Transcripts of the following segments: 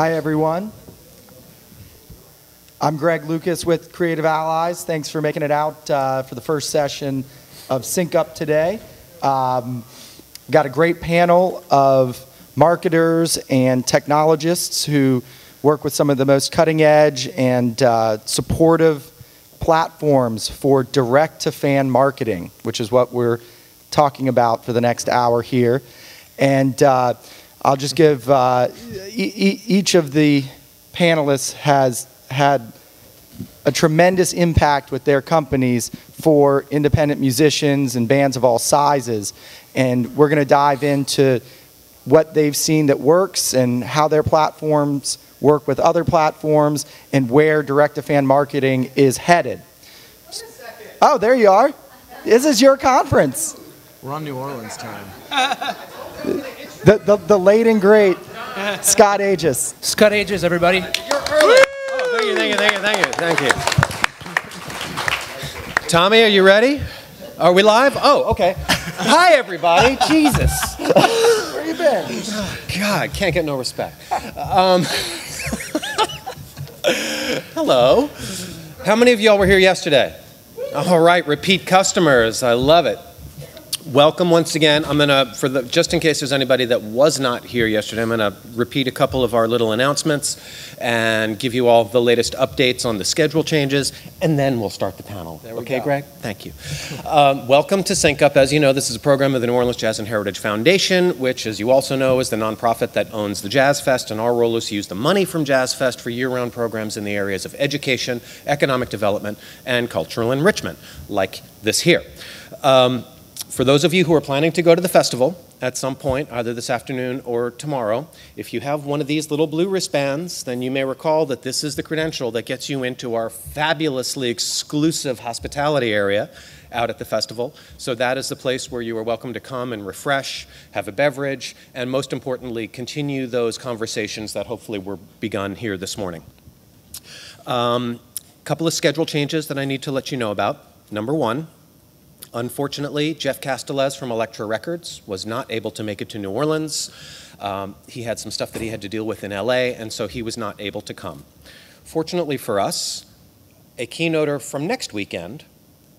Hi, everyone. I'm Greg Lucas with Creative Allies. Thanks for making it out for the first session of Sync Up today. Got a great panel of marketers and technologists who work with some of the most cutting edge and supportive platforms for direct-to-fan marketing, which is what we're talking about for the next hour here. And I'll just give, each of the panelists has had a tremendous impact with their companies for independent musicians and bands of all sizes. And we're going to dive into what they've seen that works and how their platforms work with other platforms and where direct-to-fan marketing is headed. Oh, there you are. This is your conference. We're on New Orleans time. The late and great Scott Aegis. Scott Aegis, everybody. You're early. Oh, thank you. Tommy, are you ready? Are we live? Oh, okay. Hi, everybody. Jesus. Where you been? Oh, God, can't get no respect. Hello. How many of y'all were here yesterday? All right, repeat customers. I love it. Welcome once again. I'm gonna, just in case there's anybody that was not here yesterday, I'm gonna repeat a couple of our little announcements and give you all the latest updates on the schedule changes, and then we'll start the panel. Okay, Greg? Thank you. Welcome to Sync Up. As you know, this is a program of the New Orleans Jazz and Heritage Foundation, which, as you also know, is the nonprofit that owns the Jazz Fest, and our role is to use the money from Jazz Fest for year-round programs in the areas of education, economic development, and cultural enrichment, like this here. For those of you who are planning to go to the festival at some point, either this afternoon or tomorrow, if you have one of these little blue wristbands, then you may recall that this is the credential that gets you into our fabulously exclusive hospitality area out at the festival. So that is the place where you are welcome to come and refresh, have a beverage, and most importantly, continue those conversations that hopefully were begun here this morning. Couple of schedule changes that I need to let you know about. Number one, unfortunately, Jeff Castellez from Elektra Records was not able to make it to New Orleans. He had some stuff that he had to deal with in LA, and so he was not able to come. Fortunately for us, a keynoter from next weekend,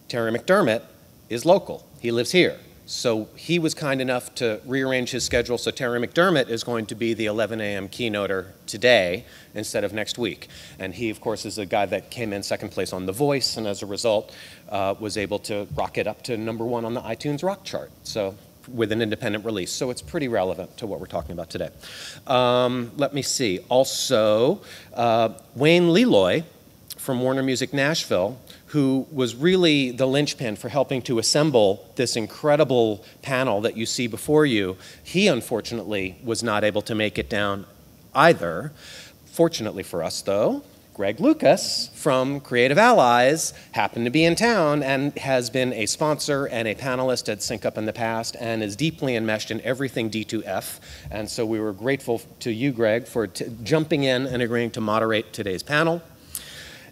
Terry McDermott, is local. He lives here. So he was kind enough to rearrange his schedule, so Terry McDermott is going to be the 11 a.m. keynoter today instead of next week. And he, of course, is a guy that came in second place on The Voice, and as a result, was able to rocket up to #1 on the iTunes Rock Chart, so with an independent release. So it's pretty relevant to what we're talking about today. Let me see. Also, Wayne Leloy from Warner Music Nashville, who was really the linchpin for helping to assemble this incredible panel that you see before you. He, unfortunately, was not able to make it down either. Fortunately for us, though, Greg Lucas from Creative Allies happened to be in town and has been a sponsor and a panelist at Sync Up in the past and is deeply enmeshed in everything D2F. And so we were grateful to you, Greg, for jumping in and agreeing to moderate today's panel.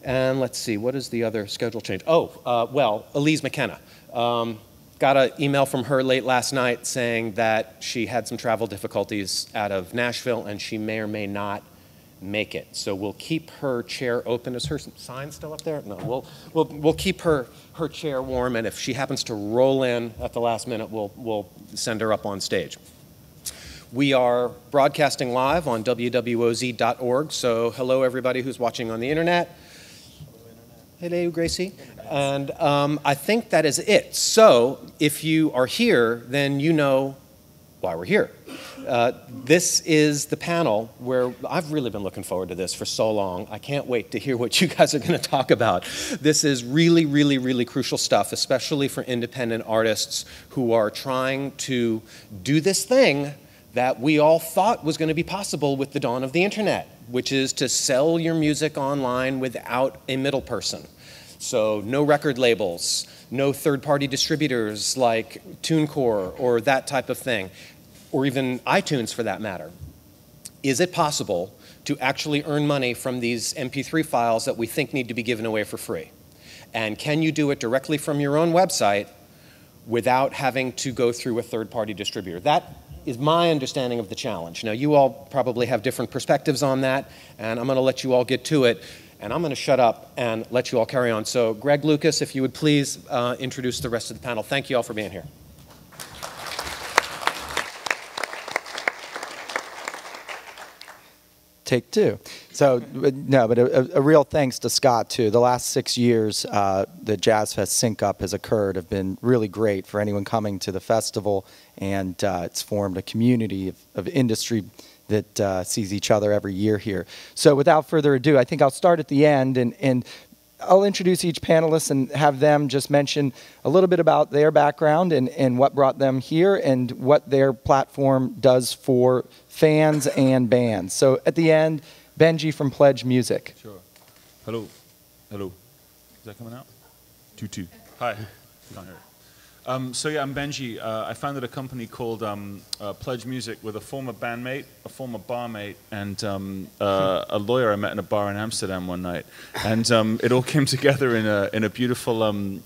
And let's see, what is the other schedule change? Well, Elise McKenna. Got an email from her late last night saying that she had some travel difficulties out of Nashville and she may or may not make it. So we'll keep her chair open. Is her sign still up there? No, we'll keep her chair warm, and if she happens to roll in at the last minute, we'll send her up on stage. We are broadcasting live on wwoz.org, so hello everybody who's watching on the internet. Hello, Gracie. And I think that is it. So if you are here, then you know why we're here. This is the panel where I've really been looking forward to this for so long. I can't wait to hear what you guys are going to talk about. This is really, really, really crucial stuff, especially for independent artists who are trying to do this thing that we all thought was going to be possible with the dawn of the internet, which is to sell your music online without a middle person. So no record labels, no third-party distributors like TuneCore or that type of thing, or even iTunes for that matter. Is it possible to actually earn money from these MP3 files that we think need to be given away for free? And can you do it directly from your own website without having to go through a third-party distributor. That is my understanding of the challenge. Now, you all probably have different perspectives on that, and I'm going to let you all get to it, and I'm going to shut up and let you all carry on. So, Greg Lucas, if you would please introduce the rest of the panel. Thank you all for being here. Take two. So, no, but a real thanks to Scott, too. The last 6 years the Jazz Fest Sync Up has occurred have been really great for anyone coming to the festival, and it's formed a community of industry that sees each other every year here. So without further ado, I think I'll start at the end, and I'll introduce each panelist and have them just mention a little bit about their background and what brought them here and what their platform does for fans and bands. So at the end, Benji from Pledge Music. Sure. Hello. Hello. Is that coming out? 2-2. Hi. Can't hear it. So yeah, I'm Benji. I founded a company called Pledge Music with a former bandmate, a former barmate, and a lawyer I met in a bar in Amsterdam one night. And it all came together in a beautiful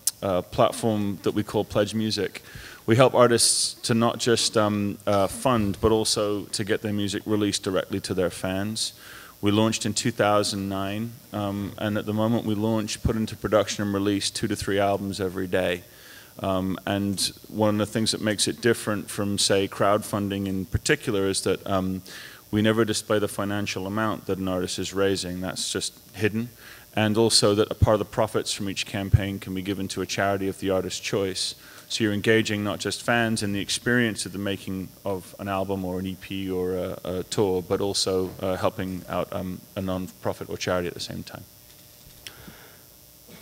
platform that we call Pledge Music. We help artists to not just fund, but also to get their music released directly to their fans. We launched in 2009, and at the moment we launch, put into production and release 2 to 3 albums every day. And one of the things that makes it different from, say, crowdfunding in particular is that we never display the financial amount that an artist is raising. That's just hidden. And also that a part of the profits from each campaign can be given to a charity of the artist's choice. So you're engaging not just fans in the experience of the making of an album or an EP or a tour, but also helping out a non-profit or charity at the same time.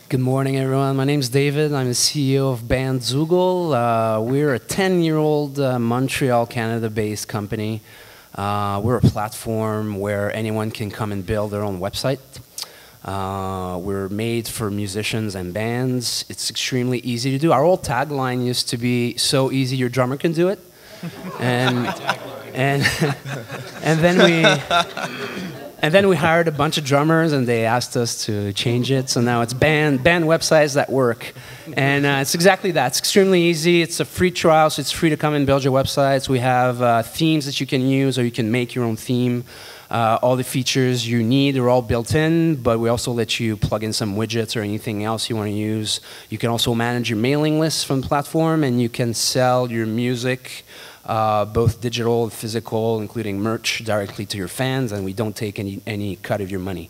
Good morning, everyone. My name is David. I'm the CEO of Bandzoogle. We're a 10-year-old Montreal, Canada-based company. We're a platform where anyone can come and build their own website. We're made for musicians and bands. It's extremely easy to do. Our old tagline used to be, "So easy your drummer can do it." And then we hired a bunch of drummers, and they asked us to change it. So now it's band websites that work. And it's exactly that. It's extremely easy. It's a free trial, so it's free to come and build your websites. We have themes that you can use, or you can make your own theme. All the features you need are all built in, but we also let you plug in some widgets or anything else you want to use. You can also manage your mailing lists from the platform, and you can sell your music, both digital and physical, including merch, directly to your fans, and we don't take any cut of your money.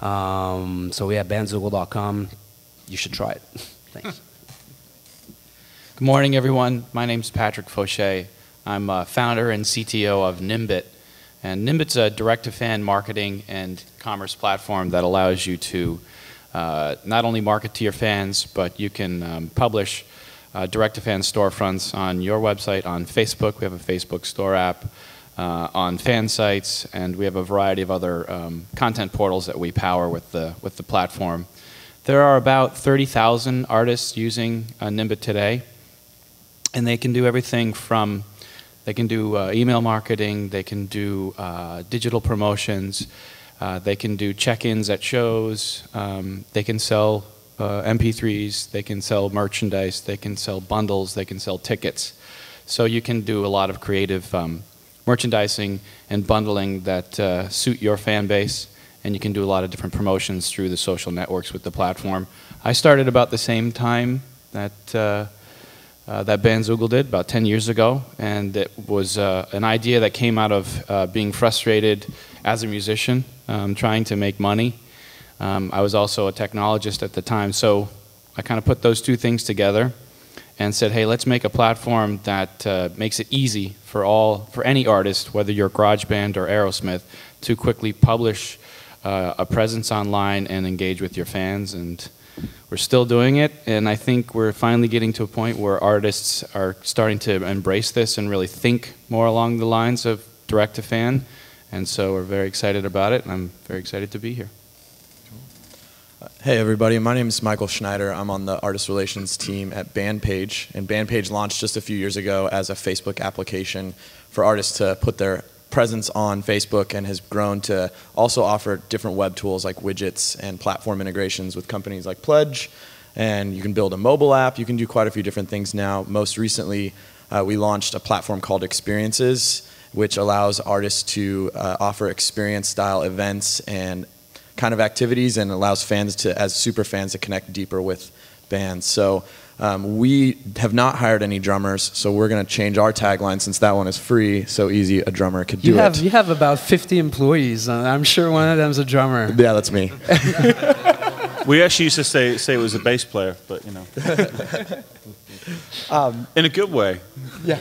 So we have bandzoogle.com. You should try it. Thanks. Good morning, everyone. My name is Patrick Faucher. I'm founder and CTO of Nimbit. And Nimbit's a direct-to-fan marketing and commerce platform that allows you to not only market to your fans, but you can publish direct-to-fan storefronts on your website, on Facebook. We have a Facebook store app, on fan sites, and we have a variety of other content portals that we power with the platform. There are about 30,000 artists using Nimbit today, and they can do everything from they can do email marketing, they can do digital promotions, they can do check-ins at shows, they can sell MP3s, they can sell merchandise, they can sell bundles, they can sell tickets. So you can do a lot of creative merchandising and bundling that suit your fan base, and you can do a lot of different promotions through the social networks with the platform. I started about the same time that that Bandzoogle did, about 10 years ago, and it was an idea that came out of being frustrated as a musician, trying to make money. I was also a technologist at the time, so I kind of put those two things together and said, hey, let's make a platform that makes it easy for any artist, whether you're GarageBand or Aerosmith, to quickly publish a presence online and engage with your fans. And we're still doing it, and I think we're finally getting to a point where artists are starting to embrace this and really think more along the lines of direct-to-fan, and so we're very excited about it, and I'm very excited to be here. Hey everybody, my name is Michael Schneider. I'm on the artist relations team at BandPage, and BandPage launched just a few years ago as a Facebook application for artists to put their presence on Facebook, and has grown to also offer different web tools like widgets and platform integrations with companies like Pledge, And you can build a mobile app. You can do quite a few different things now. Most recently, we launched a platform called Experiences, which allows artists to offer experience-style events and kind of activities, and allows fans to, as super fans, to connect deeper with bands. So we have not hired any drummers, so we're going to change our tagline, since that one is free, so easy a drummer could do it. You have about 50 employees. I'm sure one of them's a drummer. Yeah, that's me. We actually used to say it was a bass player, but you know, in a good way. Yeah,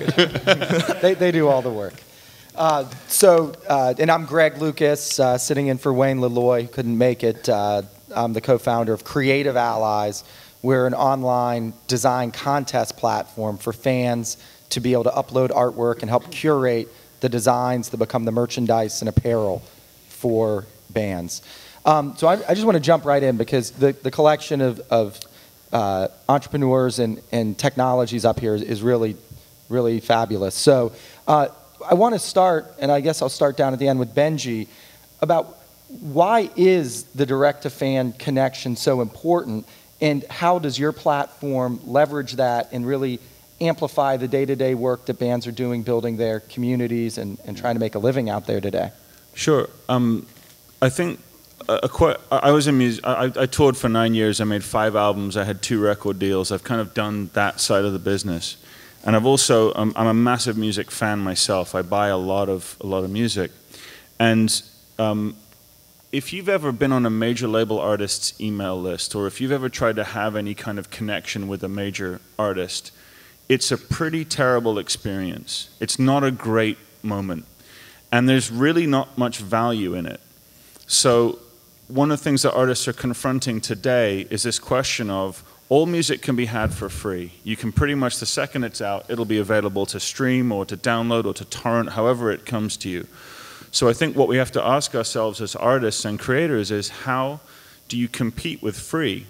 they do all the work. And I'm Greg Lucas, sitting in for Wayne Leloy, who couldn't make it. I'm the co-founder of Creative Allies. We're an online design contest platform for fans to be able to upload artwork and help curate the designs that become the merchandise and apparel for bands. So I just want to jump right in, because the collection of entrepreneurs and technologies up here is really, really fabulous. So I want to start, and I guess I'll start down at the end with Benji, about why is the direct-to-fan connection so important, and how does your platform leverage that and really amplify the day-to-day work that bands are doing, building their communities and trying to make a living out there today? Sure. I think I was in music. I toured for 9 years. I made 5 albums. I had 2 record deals. I've kind of done that side of the business, and I've also I'm a massive music fan myself. I buy a lot of music, and if you've ever been on a major label artist's email list, or if you've ever tried to have any kind of connection with a major artist, it's a pretty terrible experience. It's not a great moment, and there's really not much value in it. So one of the things that artists are confronting today is this question of, all music can be had for free. You can pretty much, the second it's out, it'll be available to stream or to download or to torrent, however it comes to you. So I think what we have to ask ourselves as artists and creators is, how do you compete with free?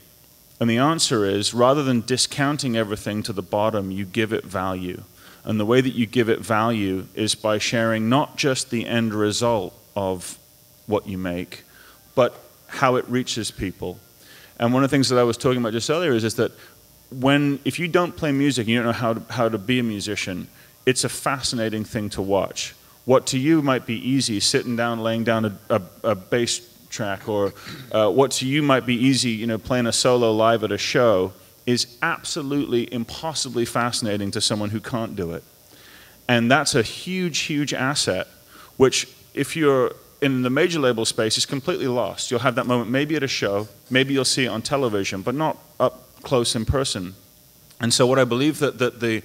And the answer is, rather than discounting everything to the bottom, you give it value. And the way that you give it value is by sharing not just the end result of what you make, but how it reaches people. And one of the things that I was talking about just earlier is that if you don't play music, you don't know how to be a musician, it's a fascinating thing to watch. What to you might be easy, sitting down, laying down a bass track, or what to you might be easy, playing a solo live at a show, is absolutely impossibly fascinating to someone who can't do it. And that's a huge, huge asset, which if you're in the major label space is completely lost. You'll have that moment maybe at a show, maybe you'll see it on television, but not up close in person. And so what I believe that the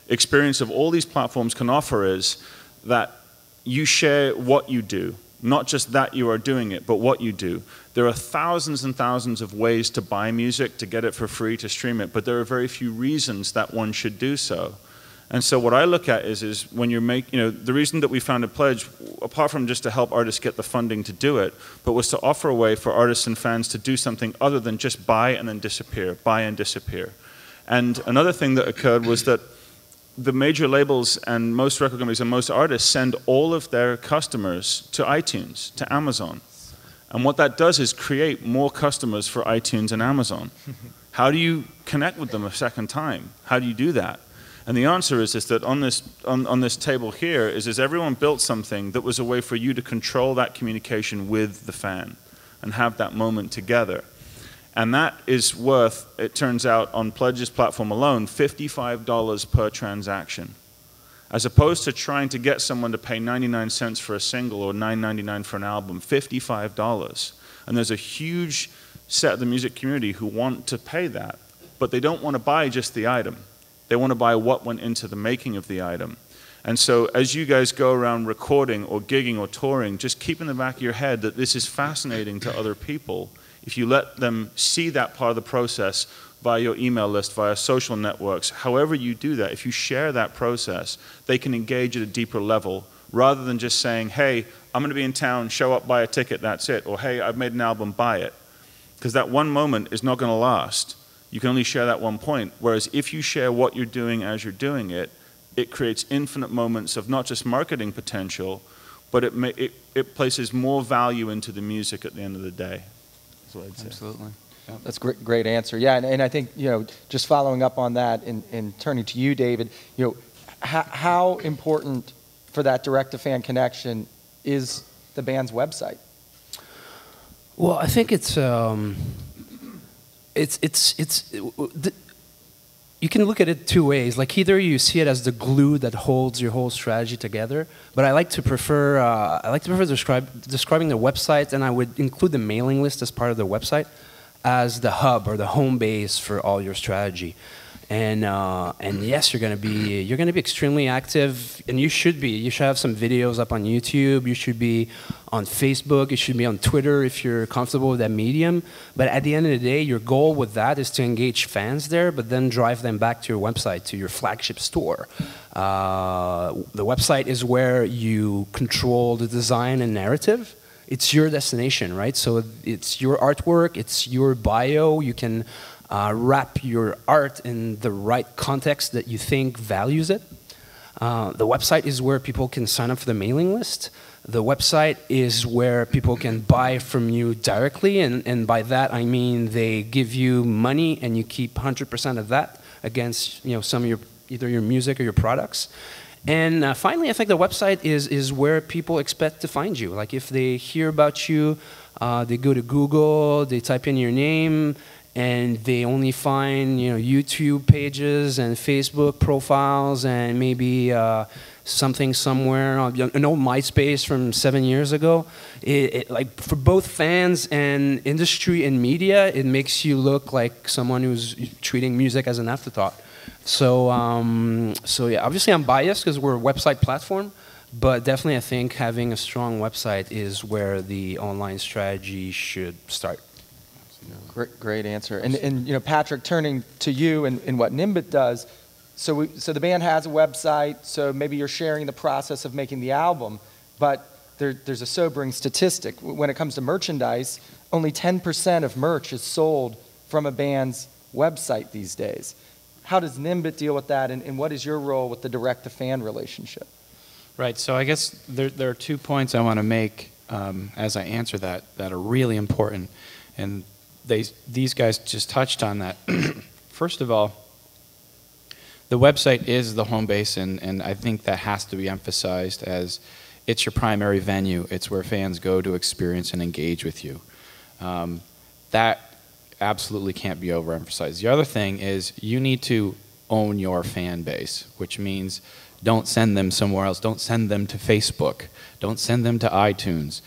experience of all these platforms can offer is that you share what you do, not just that you are doing it, but what you do. There are thousands and thousands of ways to buy music, to get it for free, to stream it, but there are very few reasons that one should do so. And so what I look at is when you're the reason that we founded Pledge, apart from just to help artists get the funding to do it, but was to offer a way for artists and fans to do something other than just buy and then disappear, buy and disappear. And another thing that occurred was that the major labels and most record companies and most artists send all of their customers to iTunes, to Amazon. And what that does is create more customers for iTunes and Amazon. How do you connect with them a second time? How do you do that? And the answer is that on this table here is everyone built something that was a way for you to control that communication with the fan and have that moment together. And that is worth, it turns out, on Pledge's platform alone, $55 per transaction. As opposed to trying to get someone to pay 99 cents for a single or $9.99 for an album, $55. And there's a huge set of the music community who want to pay that, but they don't want to buy just the item. They want to buy what went into the making of the item. And so as you guys go around recording or gigging or touring, just keep in the back of your head that this is fascinating to other people. If you let them see that part of the process via your email list, via social networks, however you do that, if you share that process, they can engage at a deeper level rather than just saying, hey, I'm going to be in town, show up, buy a ticket, that's it. Or hey, I've made an album, buy it. Because that one moment is not going to last. You can only share that one point. Whereas if you share what you're doing as you're doing it, it creates infinite moments of not just marketing potential, but it places more value into the music at the end of the day. That's what I'd say. Absolutely. That's great answer. Yeah, and I think, just following up on that and turning to you, David, how important for that direct-to-fan connection is the band's website? Well, I think you can look at it two ways. Like either you see it as the glue that holds your whole strategy together, but I like to prefer describing the website, and I would include the mailing list as part of the website as the hub or the home base for all your strategy. And yes, you're gonna be extremely active, and you should be. You should have some videos up on YouTube. You should be on Facebook. You should be on Twitter if you're comfortable with that medium. But at the end of the day, your goal with that is to engage fans there, but then drive them back to your website, to your flagship store. The website is where you control the design and narrative. It's your destination, right? So it's your artwork. It's your bio. You can wrap your art in the right context that you think values it. The website is where people can sign up for the mailing list. The website is where people can buy from you directly, and by that I mean they give you money and you keep 100% of that against some of either your music or your products. And finally, I think the website is where people expect to find you. Like if they hear about you, they go to Google, they type in your name, and they only find YouTube pages and Facebook profiles and maybe something somewhere, an old MySpace from 7 years ago. Like for both fans and industry and media, it makes you look like someone who's treating music as an afterthought. So yeah, obviously I'm biased because we're a website platform, but definitely I think having a strong website is where the online strategy should start. Great answer. And Patrick, turning to you and what Nimbit does, so the band has a website, so maybe you're sharing the process of making the album, but there's a sobering statistic. When it comes to merchandise, only 10% of merch is sold from a band's website these days. How does Nimbit deal with that, and what is your role with the direct-to-fan relationship? Right, so I guess there are 2 points I want to make as I answer that are really important, and these guys just touched on that. First of all, the website is the home base, and I think that has to be emphasized as it's your primary venue. It's where fans go to experience and engage with you. That absolutely can't be overemphasized. The other thing is you need to own your fan base, which means don't send them somewhere else. Don't send them to Facebook. Don't send them to iTunes.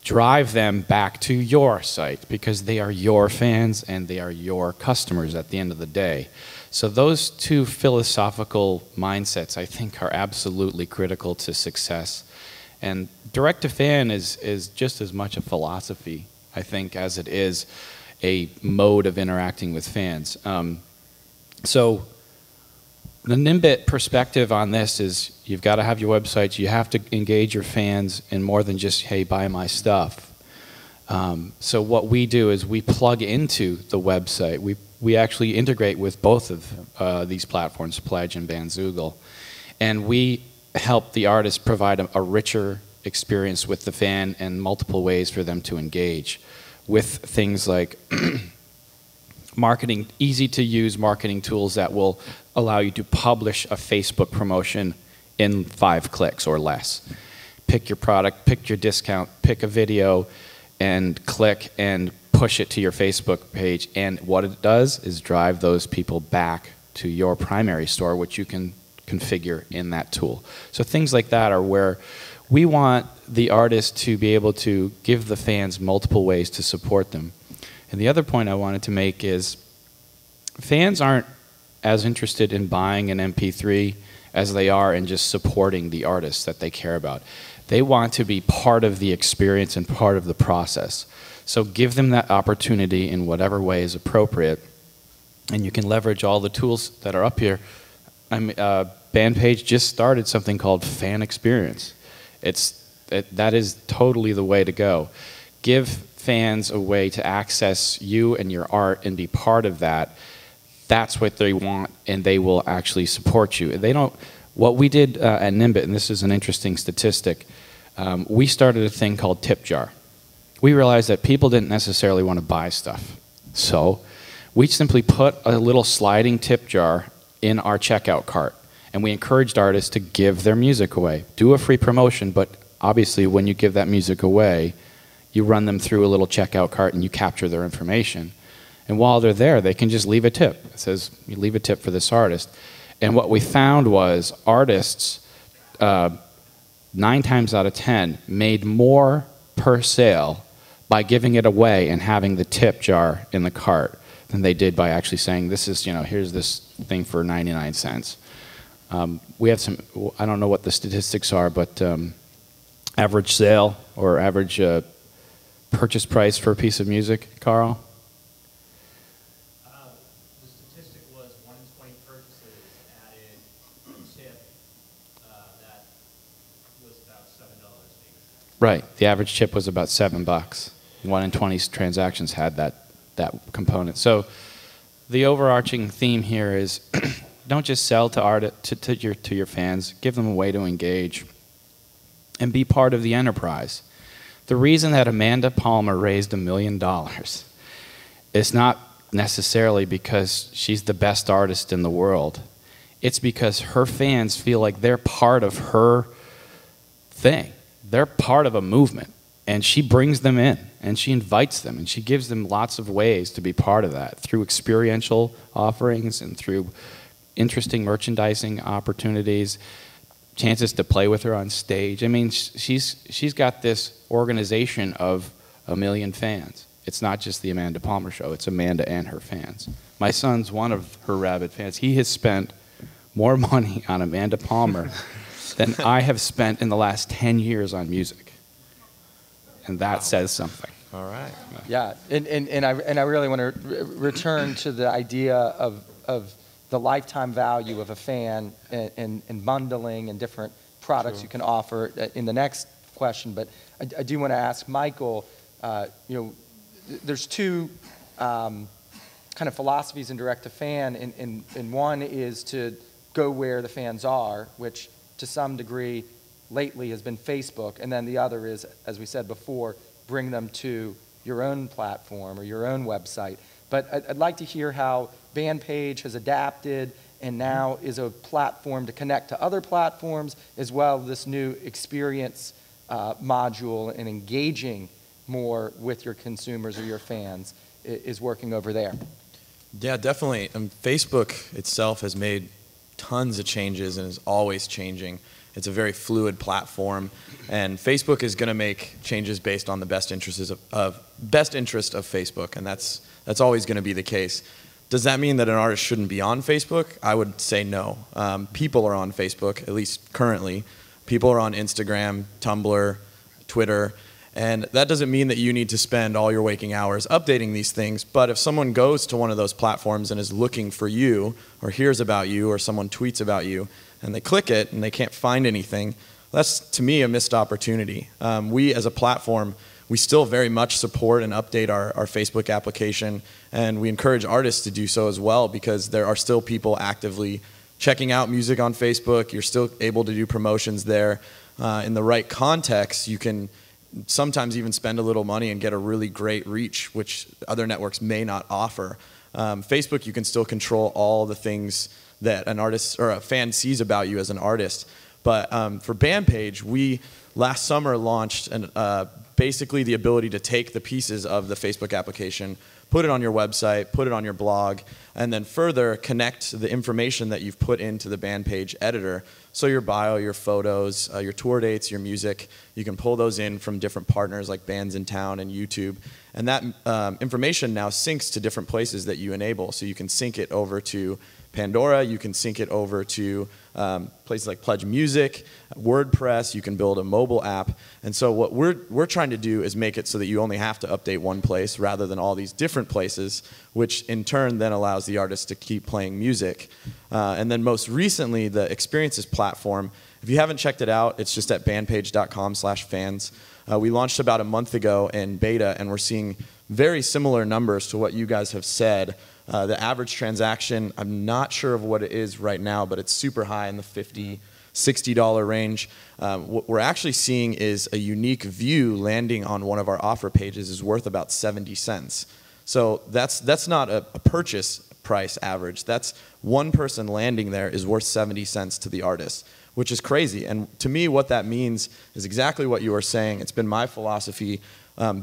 Drive them back to your site because they are your fans and they are your customers at the end of the day. So those two philosophical mindsets I think are absolutely critical to success. And direct-to-fan is just as much a philosophy, I think, as it is a mode of interacting with fans. So the Nimbit perspective on this is you've got to have your website, you have to engage your fans in more than just, hey, buy my stuff. So what we do is we plug into the website. We actually integrate with both of these platforms, Pledge and Bandzoogle, and we help the artist provide a richer experience with the fan and multiple ways for them to engage with things like marketing, easy-to-use marketing tools that will allow you to publish a Facebook promotion in 5 clicks or less. Pick your product, pick your discount, pick a video, and click and push it to your Facebook page. And what it does is drive those people back to your primary store, which you can configure in that tool. So things like that are where we want the artist to be able to give the fans multiple ways to support them. And the other point I wanted to make is fans aren't as interested in buying an MP3 as they are in just supporting the artists that they care about. They want to be part of the experience and part of the process. So give them that opportunity in whatever way is appropriate, and you can leverage all the tools that are up here. BandPage just started something called Fan Experience. That is totally the way to go. Give fans a way to access you and your art and be part of that. That's what they want, and they will actually support you. They don't. What we did at Nimbit, and this is an interesting statistic, we started a thing called Tip Jar. We realized that people didn't necessarily want to buy stuff. So we simply put a little sliding tip jar in our checkout cart, and we encouraged artists to give their music away. Do a free promotion, but obviously when you give that music away, you run them through a little checkout cart and you capture their information. And while they're there, they can just leave a tip. It says, you leave a tip for this artist. And what we found was artists, 9 times out of 10, made more per sale by giving it away and having the tip jar in the cart than they did by actually saying, this is, here's this thing for 99 cents. We have some, I don't know what the statistics are, but average sale or average purchase price for a piece of music, Carl? The statistic was 1 in 20 purchases added a tip that was about $7. Right. The average tip was about $7. 1 in 20 transactions had that component. So the overarching theme here is don't just sell to your fans. Give them a way to engage and be part of the enterprise. The reason that Amanda Palmer raised $1 million is not necessarily because she's the best artist in the world. It's because her fans feel like they're part of her thing. They're part of a movement. And she brings them in, and she invites them, and she gives them lots of ways to be part of that through experiential offerings and through interesting merchandising opportunities, chances to play with her on stage. I mean, she's got this organization of 1 million fans. It's not just the Amanda Palmer Show. It's Amanda and her fans. My son's one of her rabid fans. He has spent more money on Amanda Palmer than I have spent in the last 10 years on music. And that says something. All right. Yeah, and I really want to return to the idea of the lifetime value of a fan and bundling and different products you can offer in the next question. But I do want to ask Michael, there's two kind of philosophies in direct-to-fan, and one is to go where the fans are, which to some degree lately has been Facebook, and then the other is, as we said before, bring them to your own platform or your own website. But I'd like to hear how BandPage has adapted and now is a platform to connect to other platforms, as well as this new experience module and engaging more with your consumers or your fans is working over there. Yeah, definitely. Facebook itself has made tons of changes and is always changing. It's a very fluid platform, and Facebook is going to make changes based on the best interest of Facebook, and that's always going to be the case. Does that mean that an artist shouldn't be on Facebook? I would say no. People are on Facebook, at least currently. People are on Instagram, Tumblr, Twitter, and that doesn't mean that you need to spend all your waking hours updating these things, but if someone goes to one of those platforms and is looking for you, or hears about you, or someone tweets about you, and they click it and they can't find anything, that's, to me, a missed opportunity. We, as a platform, we still very much support and update our Facebook application, and we encourage artists to do so as well, because there are still people actively checking out music on Facebook. You're still able to do promotions there. In the right context, you can sometimes even spend a little money and get a really great reach, which other networks may not offer. Facebook, you can still control all the things that an artist or a fan sees about you as an artist. But for BandPage, we last summer launched basically the ability to take the pieces of the Facebook application, put it on your website, put it on your blog, and then further connect the information that you've put into the BandPage editor. So your bio, your photos, your tour dates, your music, you can pull those in from different partners like Bands in Town and YouTube. And that information now syncs to different places that you enable. So you can sync it over to Pandora, you can sync it over to places like Pledge Music, WordPress, you can build a mobile app. And so what we're trying to do is make it so that you only have to update one place rather than all these different places, which in turn then allows the artist to keep playing music. And then most recently, the Experiences platform, if you haven't checked it out, it's just at bandpage.com/fans. We launched about a month ago in beta, and we're seeing very similar numbers to what you guys have said. The average transaction, I'm not sure of what it is right now, but it's super high in the $50, $60 range. What we're actually seeing is a unique view landing on one of our offer pages is worth about 70 cents. So that's not a purchase price average. That's one person landing there is worth 70 cents to the artist, which is crazy. And to me, what that means is exactly what you were saying. It's been my philosophy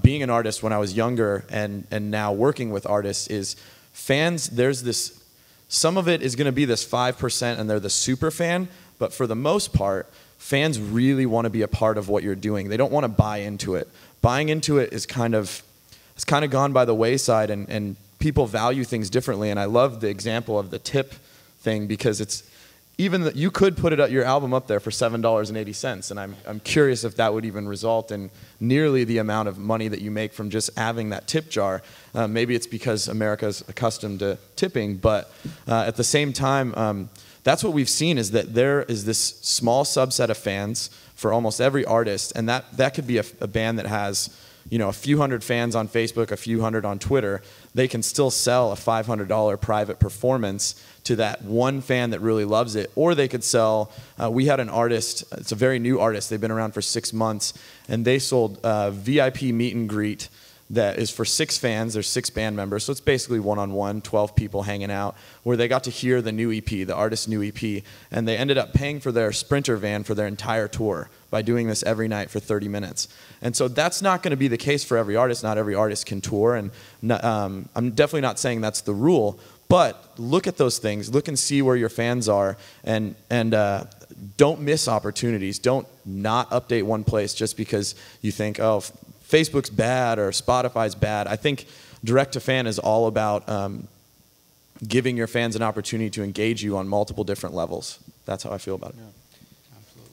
being an artist when I was younger and now working with artists is fans, there's this, some of it is going to be this 5% and they're the super fan, but for the most part, fans really want to be a part of what you're doing. They don't want to buy into it. Buying into it is it's kind of gone by the wayside, and people value things differently. And I love the example of the tip thing because it's even you could put your album up there for $7.80, and I'm curious if that would even result in nearly the amount of money that you make from just having that tip jar. Maybe it's because America's accustomed to tipping, but at the same time, that's what we've seen is that there is this small subset of fans for almost every artist, and that could be a band that has a few hundred fans on Facebook, a few hundred on Twitter. They can still sell a $500 private performance to that one fan that really loves it. Or they could sell, we had an artist, it's a very new artist, they've been around for 6 months, and they sold a VIP meet and greet that is for 6 fans. There's 6 band members, so it's basically one-on-one, 12 people hanging out, where they got to hear the new EP, the artist's new EP, and they ended up paying for their Sprinter van for their entire tour by doing this every night for 30 minutes. And so that's not going to be the case for every artist. Not every artist can tour, and I'm definitely not saying that's the rule, but look at those things. Look and see where your fans are, and don't miss opportunities. Don't not update one place just because you think, oh, Facebook's bad or Spotify's bad. I think direct-to-fan is all about giving your fans an opportunity to engage you on multiple different levels. That's how I feel about it.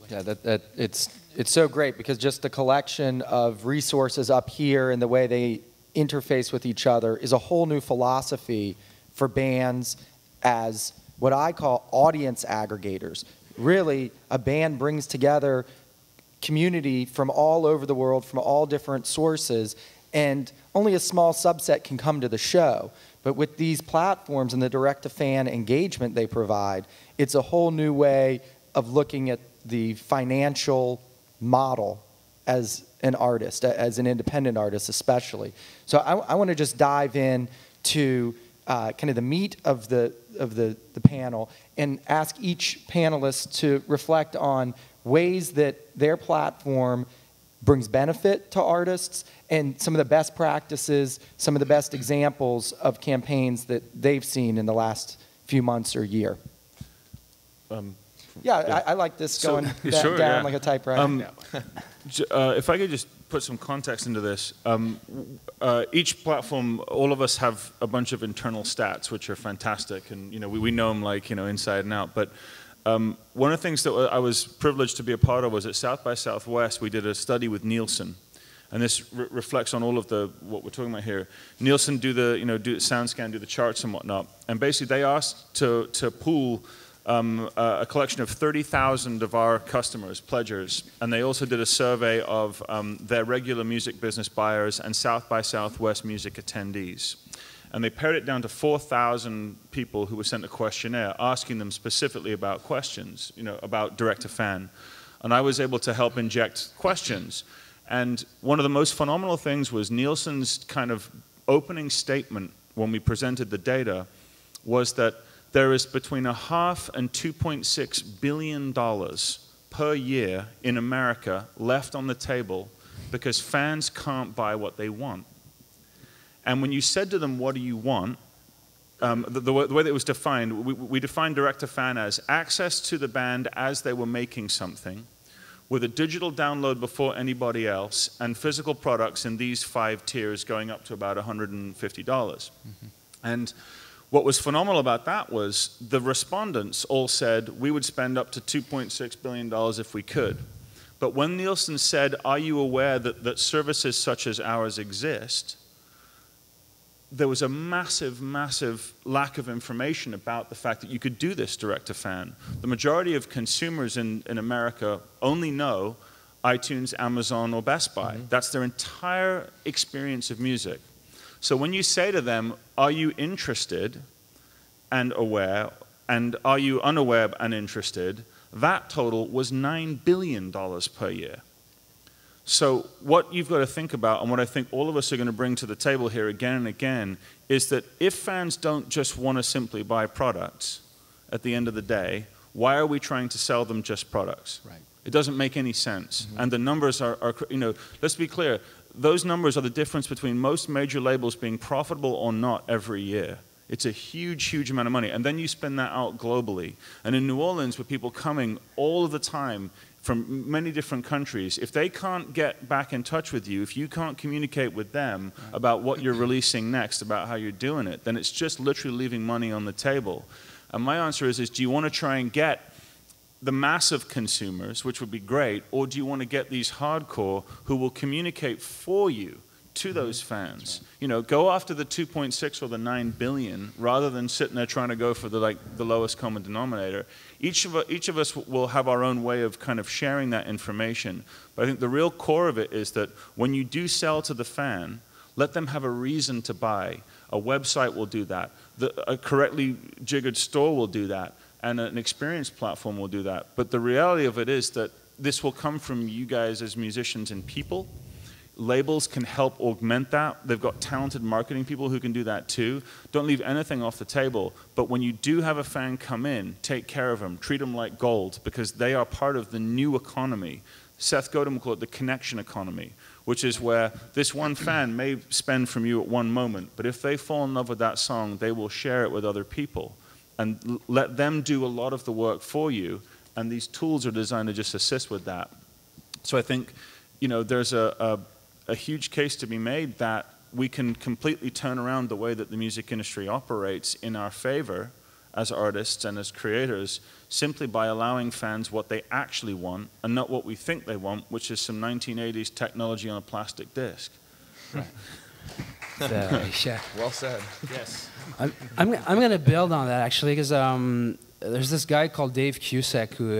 Yeah, it's so great because just the collection of resources up here and the way they interface with each other is a whole new philosophy for bands as what I call audience aggregators. Really, a band brings together community from all over the world, from all different sources, and only a small subset can come to the show. But with these platforms and the direct-to-fan engagement they provide, it's a whole new way of looking at the financial model as an artist, as an independent artist especially. So I want to just dive in to kind of the meat of the panel and ask each panelist to reflect on ways that their platform brings benefit to artists and some of the best practices, some of the best examples of campaigns that they've seen in the last few months or year. I like this going down like a typewriter. If I could just put some context into this, each platform, all of us have a bunch of internal stats, which are fantastic, and we know them like inside and out. But one of the things that I was privileged to be a part of was at South by Southwest. We did a study with Nielsen, and this reflects on all of what we're talking about here. Nielsen do the SoundScan, do the charts and whatnot, and basically they asked to pool a collection of 30,000 of our customers, pledgers, and they also did a survey of their regular music business buyers and South by Southwest music attendees. And they pared it down to 4,000 people who were sent a questionnaire asking them specifically about questions, about direct-to-fan. And I was able to help inject questions. And one of the most phenomenal things was Nielsen's kind of opening statement when we presented the data was that there is between $0.5 and $2.6 billion per year in America left on the table because fans can't buy what they want. And when you said to them, what do you want? The way that it was defined, we defined direct-to-fan as access to the band as they were making something, with a digital download before anybody else, and physical products in these 5 tiers going up to about $150. Mm-hmm. And what was phenomenal about that was the respondents all said we would spend up to $2.6 billion if we could. But when Nielsen said, are you aware that services such as ours exist, there was a massive, massive lack of information about the fact that you could do this direct-to-fan. The majority of consumers in America only know iTunes, Amazon, or Best Buy. Mm-hmm. That's their entire experience of music. So when you say to them, are you interested and aware, and are you unaware and interested, that total was $9 billion per year. So what you've got to think about, and what I think all of us are going to bring to the table here again and again, is that if fans don't just want to simply buy products at the end of the day, why are we trying to sell them just products? Right. It doesn't make any sense. And the numbers are, you know, let's be clear, those numbers are the difference between most major labels being profitable or not every year. It's a huge, huge amount of money. And then you spin that out globally. And in New Orleans, with people coming all of the time from many different countries, if they can't get back in touch with you, if you can't communicate with them about what you're releasing next, about how you're doing it, then it's just literally leaving money on the table. And my answer is do you want to try and get the massive consumers, which would be great, or do you want to get these hardcore who will communicate for you to those fans? Right. You know, go after the 2.6 or the 9 billion rather than sitting there trying to go for the lowest common denominator. Each of us will have our own way of kind of sharing that information. But I think the real core of it is that when you do sell to the fan, let them have a reason to buy. A website will do that. A correctly jiggered store will do that. And an experience platform will do that. But the reality of it is that this will come from you guys as musicians and people. Labels can help augment that. They've got talented marketing people who can do that too. Don't leave anything off the table. But when you do have a fan come in, take care of them. Treat them like gold, because they are part of the new economy. Seth Godin will call it the connection economy, which is where this one fan may spend from you at one moment, but if they fall in love with that song, they will share it with other people. And let them do a lot of the work for you, and these tools are designed to just assist with that. So I think, you know, there's a huge case to be made that we can completely turn around the way that the music industry operates in our favor as artists and as creators, simply by allowing fans what they actually want and not what we think they want, which is some 1980s technology on a plastic disc. Right. Well said. Yes. I'm going to build on that, actually, because there's this guy called Dave Cusack who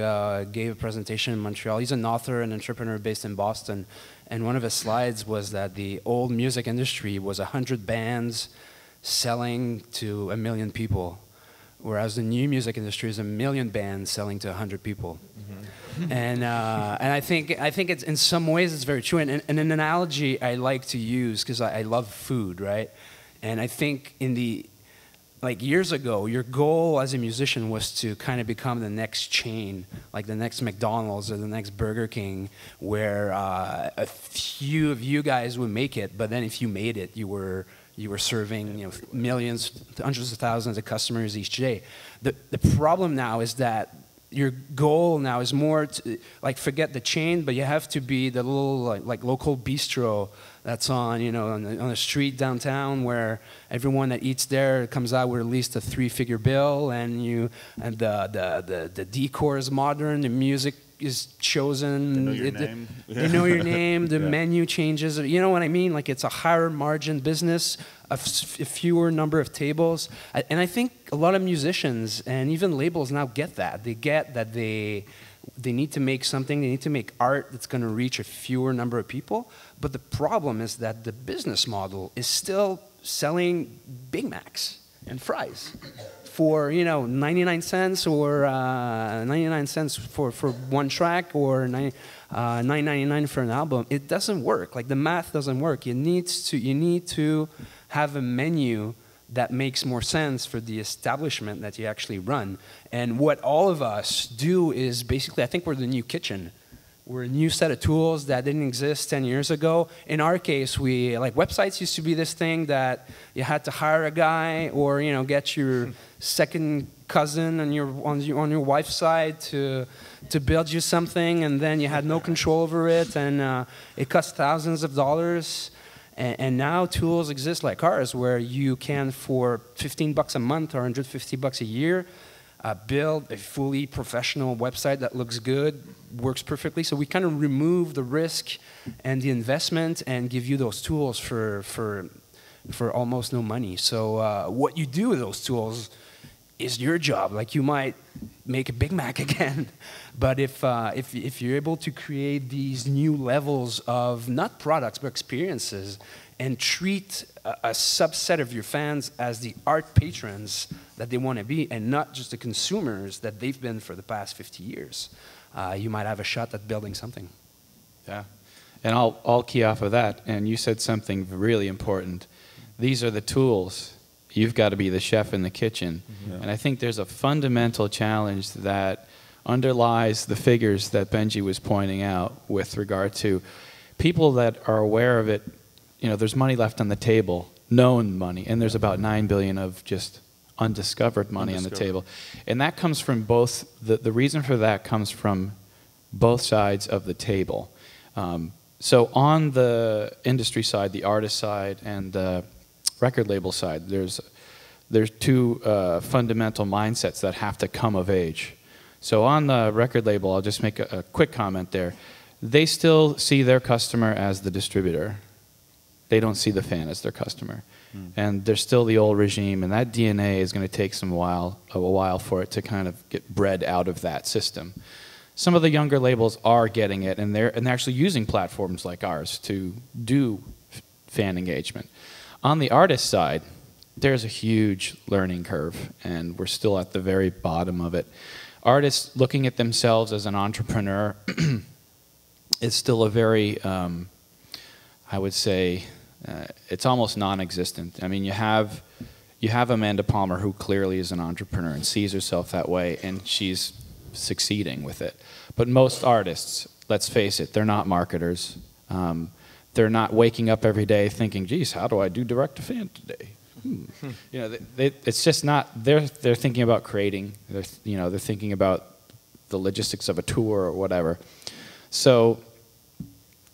gave a presentation in Montreal. He's an author and entrepreneur based in Boston, and one of his slides was that the old music industry was 100 bands selling to 1 million people, whereas the new music industry is 1 million bands selling to 100 people. And I think it's, in some ways it's very true. And an analogy I like to use, because I love food, right? And I think like years ago, your goal as a musician was to kind of become the next chain, like the next McDonald's or the next Burger King, where a few of you guys would make it, but then if you made it, you were serving, you know, millions, hundreds of thousands of customers each day. The problem now is that your goal now is more to, like, forget the chain, but you have to be the little like local bistro that's on, you know, on the street downtown, where everyone that eats there comes out with at least a 3-figure bill, and the decor is modern, the music is chosen. They know your name. They know your name. The menu changes. You know what I mean? Like, it's a higher margin business, a fewer number of tables. And I think a lot of musicians and even labels now get that. They get that they need to make something. They need to make art that's going to reach a fewer number of people. But the problem is that the business model is still selling Big Macs and fries for, you know, 99 cents or 99 cents for one track, or $9.99 for an album. It doesn't work. Like, the math doesn't work. You need to have a menu that makes more sense for the establishment that you actually run. And what all of us do is basically, I think we're the new kitchen. We're a new set of tools that didn't exist 10 years ago. In our case, websites used to be this thing that you had to hire a guy, or, you know, get your second cousin on your wife's side to build you something, and then you had no control over it, and it cost thousands of dollars. And now tools exist like ours, where you can, for $15 a month or $150 a year, build a fully professional website that looks good, works perfectly. So we kind of remove the risk and the investment and give you those tools for almost no money. So what you do with those tools is your job. Like, you might make a Big Mac again, but if you're able to create these new levels of not products but experiences, and treat a subset of your fans as the art patrons that they want to be, and not just the consumers that they've been for the past 50 years, you might have a shot at building something. Yeah. And I'll key off of that. And you said something really important. These are the tools. You've got to be the chef in the kitchen. Yeah. And I think there's a fundamental challenge that underlies the figures that Benji was pointing out with regard to people that are aware of it. You know, there's money left on the table, known money, and there's about $9 billion of just undiscovered money on the table. And that comes from both, the reason for that comes from both sides of the table. So on the industry side, the artist side, and the record label side, there's two fundamental mindsets that have to come of age. So on the record label, I'll just make a quick comment there. They still see their customer as the distributor. They don't see the fan as their customer. And there's still the old regime, and that DNA is going to take a while for it to kind of get bred out of that system. Some of the younger labels are getting it, and they're actually using platforms like ours to do fan engagement. On the artist side, there's a huge learning curve, and we're still at the very bottom of it. Artists looking at themselves as an entrepreneur is still a very, I would say, it's almost non-existent. I mean, you have Amanda Palmer, who clearly is an entrepreneur and sees herself that way, and she's succeeding with it. But most artists, let's face it, they're not marketers. They're not waking up every day thinking, geez, how do I do direct-to-fan today? You know, it's just not, they're thinking about creating, they're thinking about the logistics of a tour or whatever. So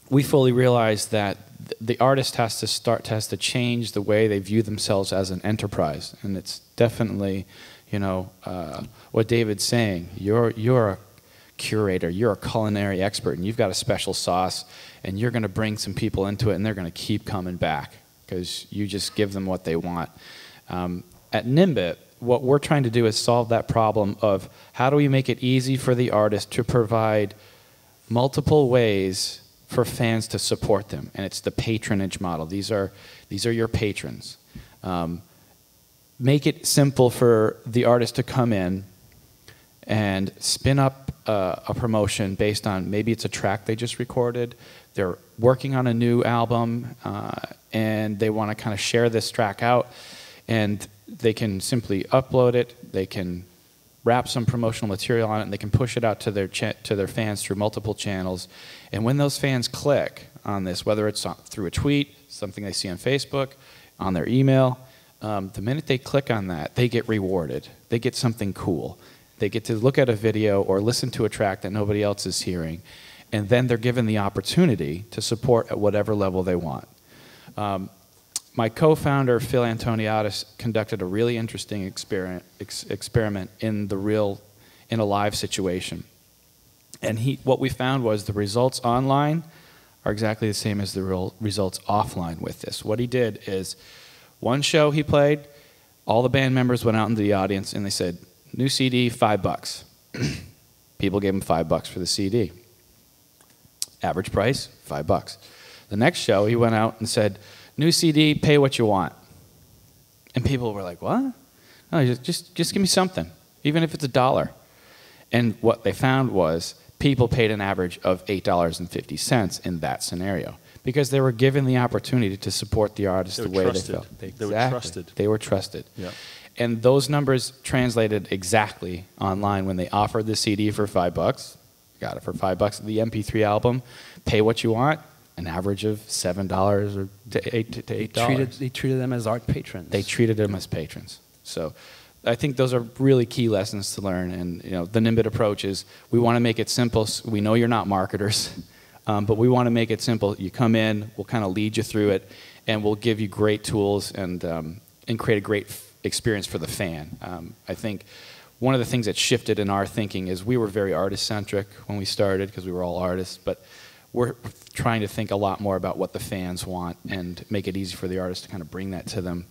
we fully realize that the artist has to change the way they view themselves as an enterprise. And it's definitely, you know, what David's saying. You're a curator, you're a culinary expert, and you've got a special sauce, and you're going to bring some people into it, and they're going to keep coming back because you just give them what they want. At Nimbit, what we're trying to do is solve that problem of how do we make it easy for the artist to provide multiple ways for fans to support them, and it's the patronage model. These are your patrons. Make it simple for the artist to come in and spin up a promotion based on maybe it's a track they just recorded, they're working on a new album, and they want to kind of share this track out, and they can simply upload it, they can wrap some promotional material on it, and they can push it out to their fans through multiple channels. And when those fans click on this, whether it's through a tweet, something they see on Facebook, on their email, the minute they click on that, they get rewarded. They get something cool. They get to look at a video or listen to a track that nobody else is hearing, and then they're given the opportunity to support at whatever level they want. My co-founder, Phil Antoniadis, conducted a really interesting experiment in a live situation. And what we found was the results online are exactly the same as the results offline with this. What he did is, one show he played, all the band members went out into the audience and they said, new CD, $5. People gave him $5 for the CD. Average price, $5. The next show, he went out and said, new CD, pay what you want. And people were like, what? No, just give me something, even if it's $1. And what they found was people paid an average of $8.50 in that scenario because they were given the opportunity to support the artist the way they felt. They were trusted. They were trusted. Yeah. And those numbers translated exactly online when they offered the CD for $5. Got it for $5. The MP3 album, pay what you want. An average of $7 or to $8. They treated them as art patrons. They treated them as patrons. So I think those are really key lessons to learn. And the Nimbit approach is we want to make it simple. We know you're not marketers, but we want to make it simple. You come in, we'll kind of lead you through it, and we'll give you great tools and create a great experience for the fan. I think one of the things that shifted in our thinking is we were very artist-centric when we started because we were all artists, but we're trying to think a lot more about what the fans want and make it easy for the artists to kind of bring that to them.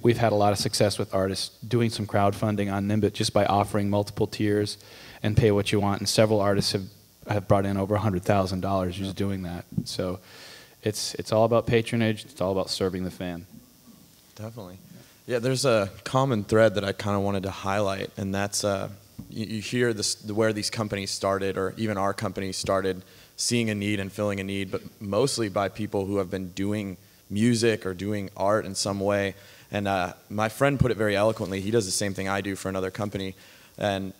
We've had a lot of success with artists doing some crowdfunding on Nimbit just by offering multiple tiers and pay what you want, and several artists have brought in over $100,000 just doing that. So it's all about patronage, it's all about serving the fan. Definitely. Yeah, there's a common thread that I kind of wanted to highlight, and that's you hear where these companies started, or even our company started seeing a need and filling a need, but mostly by people who have been doing music or doing art in some way. And my friend put it very eloquently. He does the same thing I do for another company. And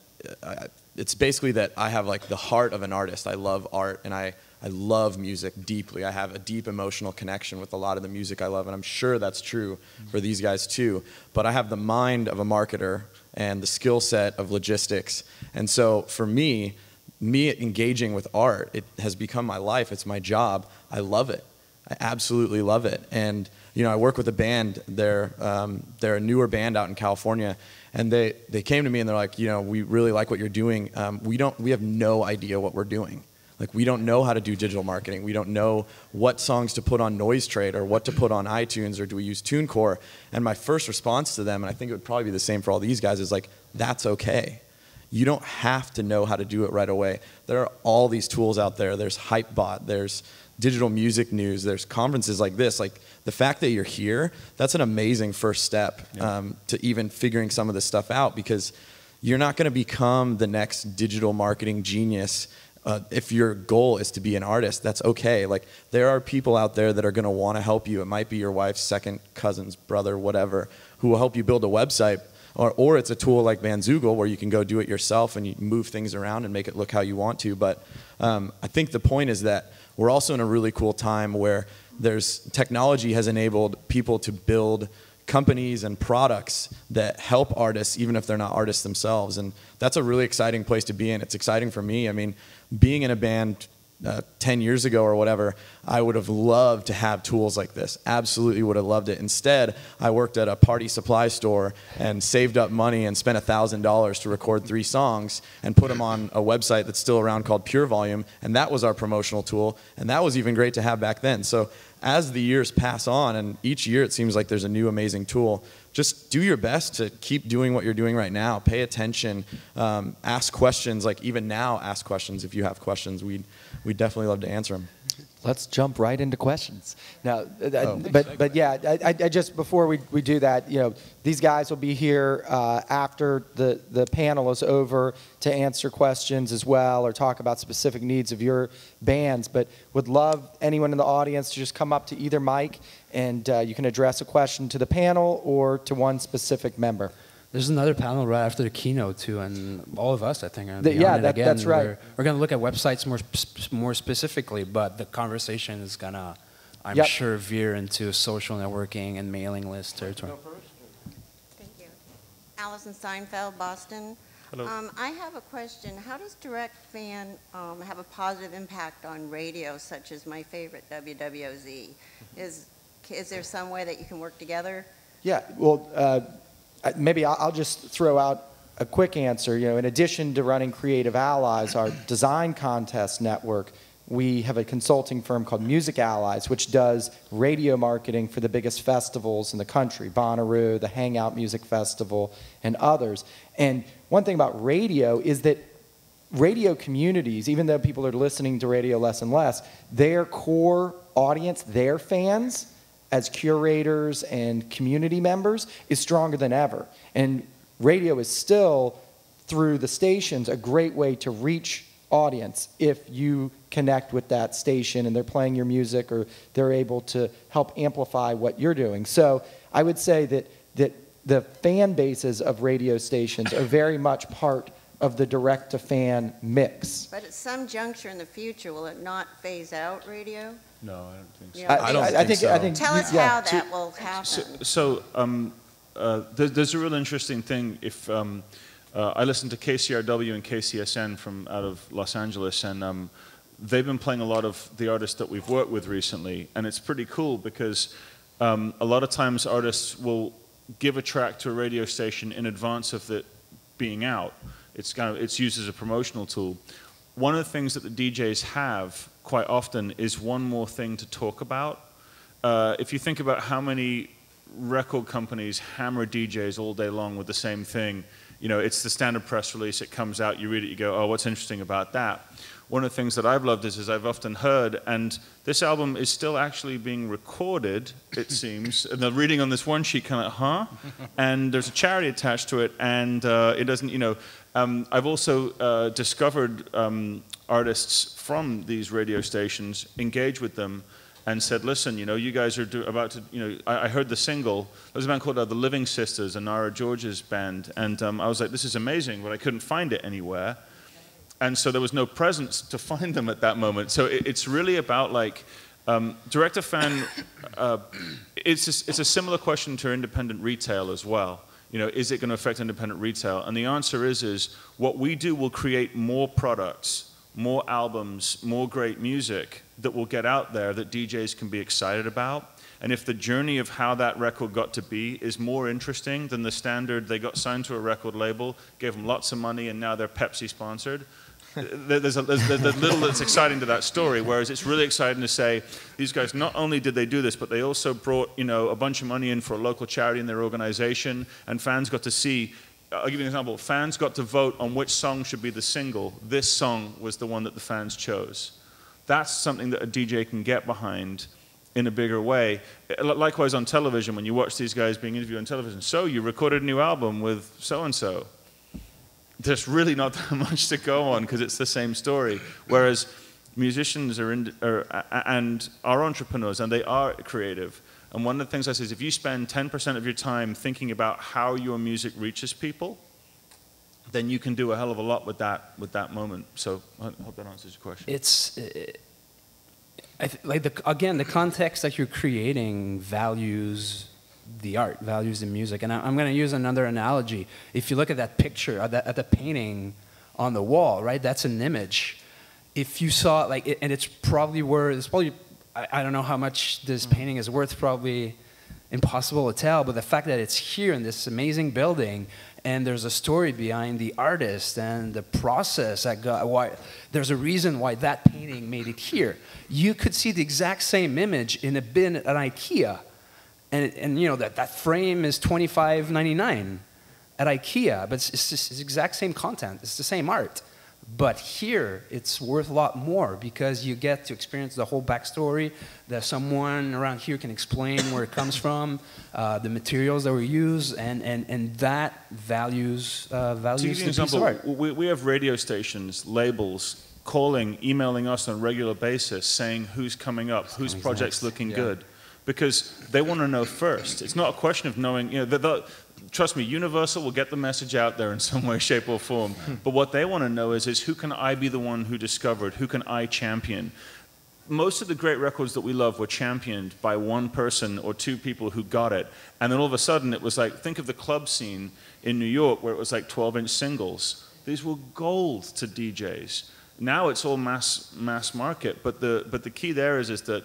it's basically that I have like the heart of an artist. I love art and I love music deeply. I have a deep emotional connection with a lot of the music I love, and I'm sure that's true for these guys too. But I have the mind of a marketer and the skill set of logistics. And so for me engaging with art, it has become my life. It's my job. I love it. I absolutely love it. And I work with a band. They're a newer band out in California, and they came to me and they're like, we really like what you're doing. We have no idea what we're doing. Like, we don't know how to do digital marketing. We don't know what songs to put on Noise Trade or what to put on iTunes, or do we use TuneCore? And my first response to them, and I think it would probably be the same for all these guys, is like, that's okay. You don't have to know how to do it right away. There are all these tools out there. There's Hypebot, there's digital music news, there's conferences like this. Like, the fact that you're here, that's an amazing first step to even figuring some of this stuff out, because you're not going to become the next digital marketing genius. If your goal is to be an artist, that's okay. Like, there are people out there that are going to want to help you. It might be your wife's second cousin's brother, whatever, who will help you build a website. Or it's a tool like Bandzoogle where you can go do it yourself and you move things around and make it look how you want to. But I think the point is that we're also in a really cool time where technology has enabled people to build companies and products that help artists even if they're not artists themselves. And that's a really exciting place to be in. It's exciting for me. I mean, being in a band 10 years ago or whatever, I would have loved to have tools like this. Absolutely would have loved it. Instead, I worked at a party supply store and saved up money and spent $1,000 to record 3 songs and put them on a website that's still around called Pure Volume, and that was our promotional tool, and that was even great to have back then. So as the years pass on, and each year it seems like there's a new amazing tool, just do your best to keep doing what you're doing right now. Pay attention, ask questions. Like, even now, ask questions if you have questions. We'd definitely love to answer them. Let's jump right into questions. Now, but yeah, I just, before we do that, these guys will be here after the panel is over to answer questions as well, or talk about specific needs of your bands. But would love anyone in the audience to just come up to either mic, and you can address a question to the panel or to one specific member. There's another panel right after the keynote too, and all of us, I think, are going to be on it again. That's right. We're going to look at websites more specifically, but the conversation is going to, I'm sure, veer into social networking and mailing list territory. Thank you. Allison Seinfeld, Boston. Hello. I have a question. How does direct fan have a positive impact on radio, such as my favorite, WWOZ? Is there some way that you can work together? Yeah, well, maybe I'll just throw out a quick answer. In addition to running Creative Allies, our design contest network, we have a consulting firm called Music Allies, which does radio marketing for the biggest festivals in the country, Bonnaroo, the Hangout Music Festival, and others. And one thing about radio is that radio communities, even though people are listening to radio less and less, their core audience, their fans, as curators and community members, is stronger than ever. And radio is still, through the stations, a great way to reach audience if you connect with that station and they're playing your music, or they're able to help amplify what you're doing. So I would say that the fan bases of radio stations are very much part of the direct-to-fan mix. But at some juncture in the future, will it not phase out radio? No, I don't think so. Yeah. I think Tell us how that will happen. So there's a real interesting thing. If I listen to KCRW and KCSN from out of Los Angeles, and they've been playing a lot of the artists that we've worked with recently, and it's pretty cool because a lot of times artists will give a track to a radio station in advance of it being out. It's used as a promotional tool. One of the things that the DJs have quite often is one more thing to talk about. If you think about how many record companies hammer DJs all day long with the same thing, you know, it's the standard press release, it comes out, you read it, you go, oh, what's interesting about that? One of the things that I've loved is I've often heard, and this album is still actually being recorded, it seems, and the reading on this one sheet kind of, huh? And there's a charity attached to it, and it doesn't, you know, I've also discovered artists from these radio stations, engage with them, and said, listen, you know, you guys are about to, you know, I heard the single. There's a band called The Living Sisters, and Nara George's band, and I was like, this is amazing, but I couldn't find it anywhere. And so there was no presence to find them at that moment. So it's really about like, direct-to-fan, it's a similar question to independent retail as well. You know, is it going to affect independent retail? And the answer is what we do will create more products, more albums, more great music that will get out there that DJs can be excited about. And if the journey of how that record got to be is more interesting than the standard, they got signed to a record label, gave them lots of money, and now they're Pepsi sponsored. There's little that's exciting to that story, whereas it's really exciting to say, these guys, not only did they do this, but they also brought, you know, a bunch of money in for a local charity in their organization, and fans got to see. I'll give you an example. Fans got to vote on which song should be the single. This song was the one that the fans chose. That's something that a DJ can get behind in a bigger way. Likewise on television, when you watch these guys being interviewed on television, so you recorded a new album with so-and-so. There's really not that much to go on because it's the same story. Whereas musicians and are entrepreneurs, and they are creative. And one of the things I say is if you spend 10% of your time thinking about how your music reaches people, then you can do a hell of a lot with that moment. So I hope that answers your question. It's again, the context that you're creating values the art, values the music. And I'm going to use another analogy. If you look at that picture, at the painting on the wall, right? That's an image. If you saw it, and it's probably worth, I don't know how much this painting is worth, probably impossible to tell, but the fact that it's here in this amazing building, and there's a story behind the artist and the process that why there's a reason why that painting made it here. You could see the exact same image in a bin at IKEA, and you know that frame is $25.99 at IKEA, but it's the exact same content, it's the same art. But here, it's worth a lot more because you get to experience the whole backstory, that someone around here can explain where it comes from, the materials that were used, and that values to give you an example, we have radio stations, labels, emailing us on a regular basis, saying who's coming up, whose project's looking good. Because they want to know first. It's not a question of knowing, you know, trust me, Universal will get the message out there in some way, shape, or form. But what they want to know is who can I be the one who discovered? Who can I champion? Most of the great records that we love were championed by one person or two people who got it. And then all of a sudden it was like, think of the club scene in New York where it was like 12-inch singles. These were gold to DJs. Now it's all mass market. But the key there is that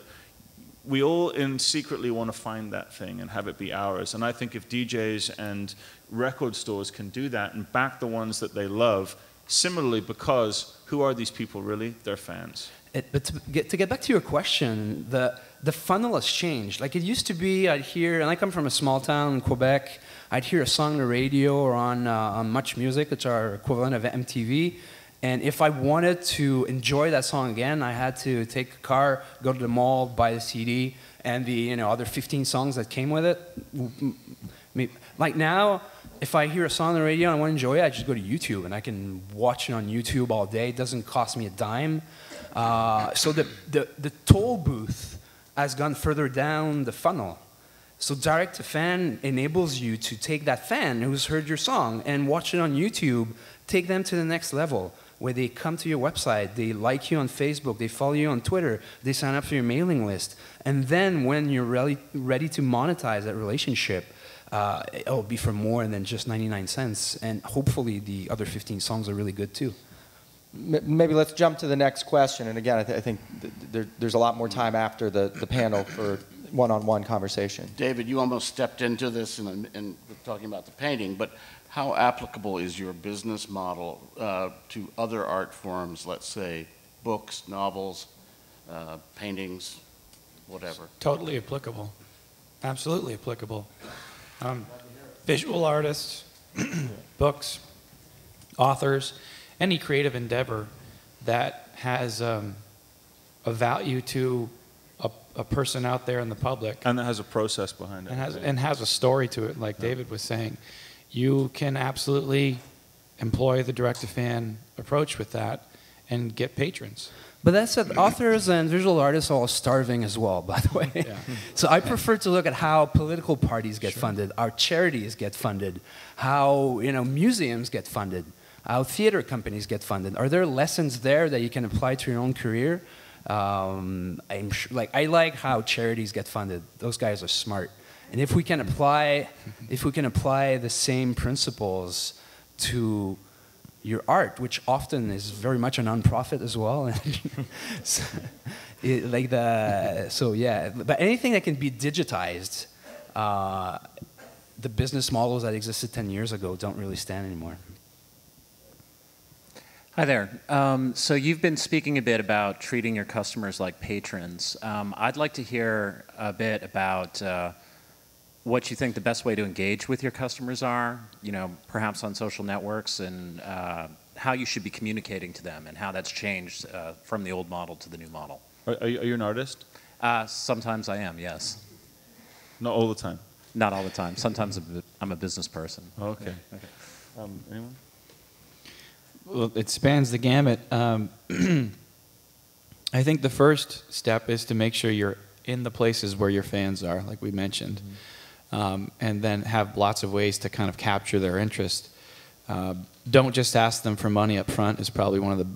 we all secretly want to find that thing and have it be ours. And I think if DJs and record stores can do that and back the ones that they love, similarly, because who are these people really? They're fans. But to get back to your question, the funnel has changed. Like it used to be, I'd hear, and I come from a small town in Quebec, I'd hear a song on the radio or on Much Music, which are equivalent of MTV. And if I wanted to enjoy that song again, I had to take a car, go to the mall, buy the CD, and the other 15 songs that came with it. Like now, if I hear a song on the radio and I want to enjoy it, I just go to YouTube, and I can watch it on YouTube all day. It doesn't cost me a dime. So the toll booth has gone further down the funnel. So direct to fan enables you to take that fan who's heard your song and watch it on YouTube, take them to the next level, where they come to your website, they like you on Facebook, they follow you on Twitter, they sign up for your mailing list. And then when you're ready to monetize that relationship, it'll be for more than just 99 cents. And hopefully the other 15 songs are really good too. Maybe let's jump to the next question. And again, I think there's a lot more time after the panel for one-on-one conversation. David, you almost stepped into this in talking about the painting, but how applicable is your business model to other art forms, let's say books, novels, paintings, whatever? Totally applicable. Absolutely applicable. Visual artists, books, authors, any creative endeavor that has a value to a person out there in the public. And that has a process behind it. And has a story to it, like David was saying. You can absolutely employ the direct-to-fan approach with that and get patrons. But that said, authors and visual artists are all starving as well, by the way. Yeah. So I prefer to look at how political parties get funded, how charities get funded, how museums get funded, how theater companies get funded. Are there lessons there that you can apply to your own career? I like how charities get funded. Those guys are smart. And if we can apply the same principles to your art, which often is very much a nonprofit as well. But anything that can be digitized, the business models that existed 10 years ago don't really stand anymore. Hi there. So you've been speaking a bit about treating your customers like patrons. I'd like to hear a bit about what you think the best way to engage with your customers are, perhaps on social networks, and how you should be communicating to them and how that's changed from the old model to the new model. Are you an artist? Sometimes I am, yes. Not all the time? Not all the time. Sometimes I'm a business person. Oh, okay. Anyone? Well, it spans the gamut. I think the first step is to make sure you're in the places where your fans are, like we mentioned, and then have lots of ways to kind of capture their interest. Don't just ask them for money up front is probably one of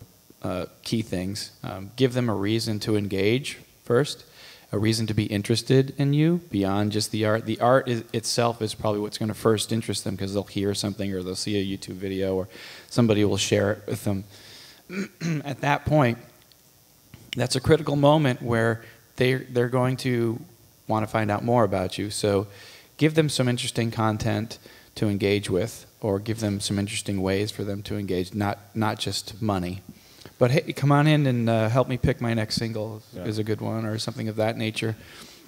the key things. Give them a reason to engage first, a reason to be interested in you beyond just the art. The art itself is probably what's going to first interest them because they'll hear something or they'll see a YouTube video or somebody will share it with them. At that point, that's a critical moment where they're going to want to find out more about you. So give them some interesting content to engage with, or give them some interesting ways for them to engage, not just money. But hey, come on in and help me pick my next single is a good one, or something of that nature.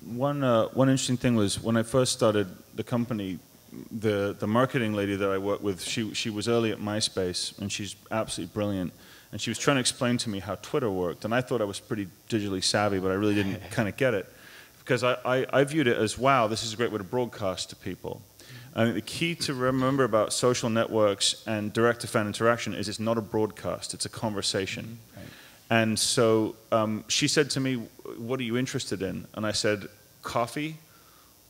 One interesting thing was when I first started the company, the marketing lady that I worked with, she was early at MySpace, and she's absolutely brilliant. And she was trying to explain to me how Twitter worked, and I thought I was pretty digitally savvy, but I really didn't kind of get it. Because I viewed it as, wow, this is a great way to broadcast to people. I think the key to remember about social networks and direct-to-fan interaction is it's not a broadcast, it's a conversation. Right. And so she said to me, what are you interested in? And I said, coffee,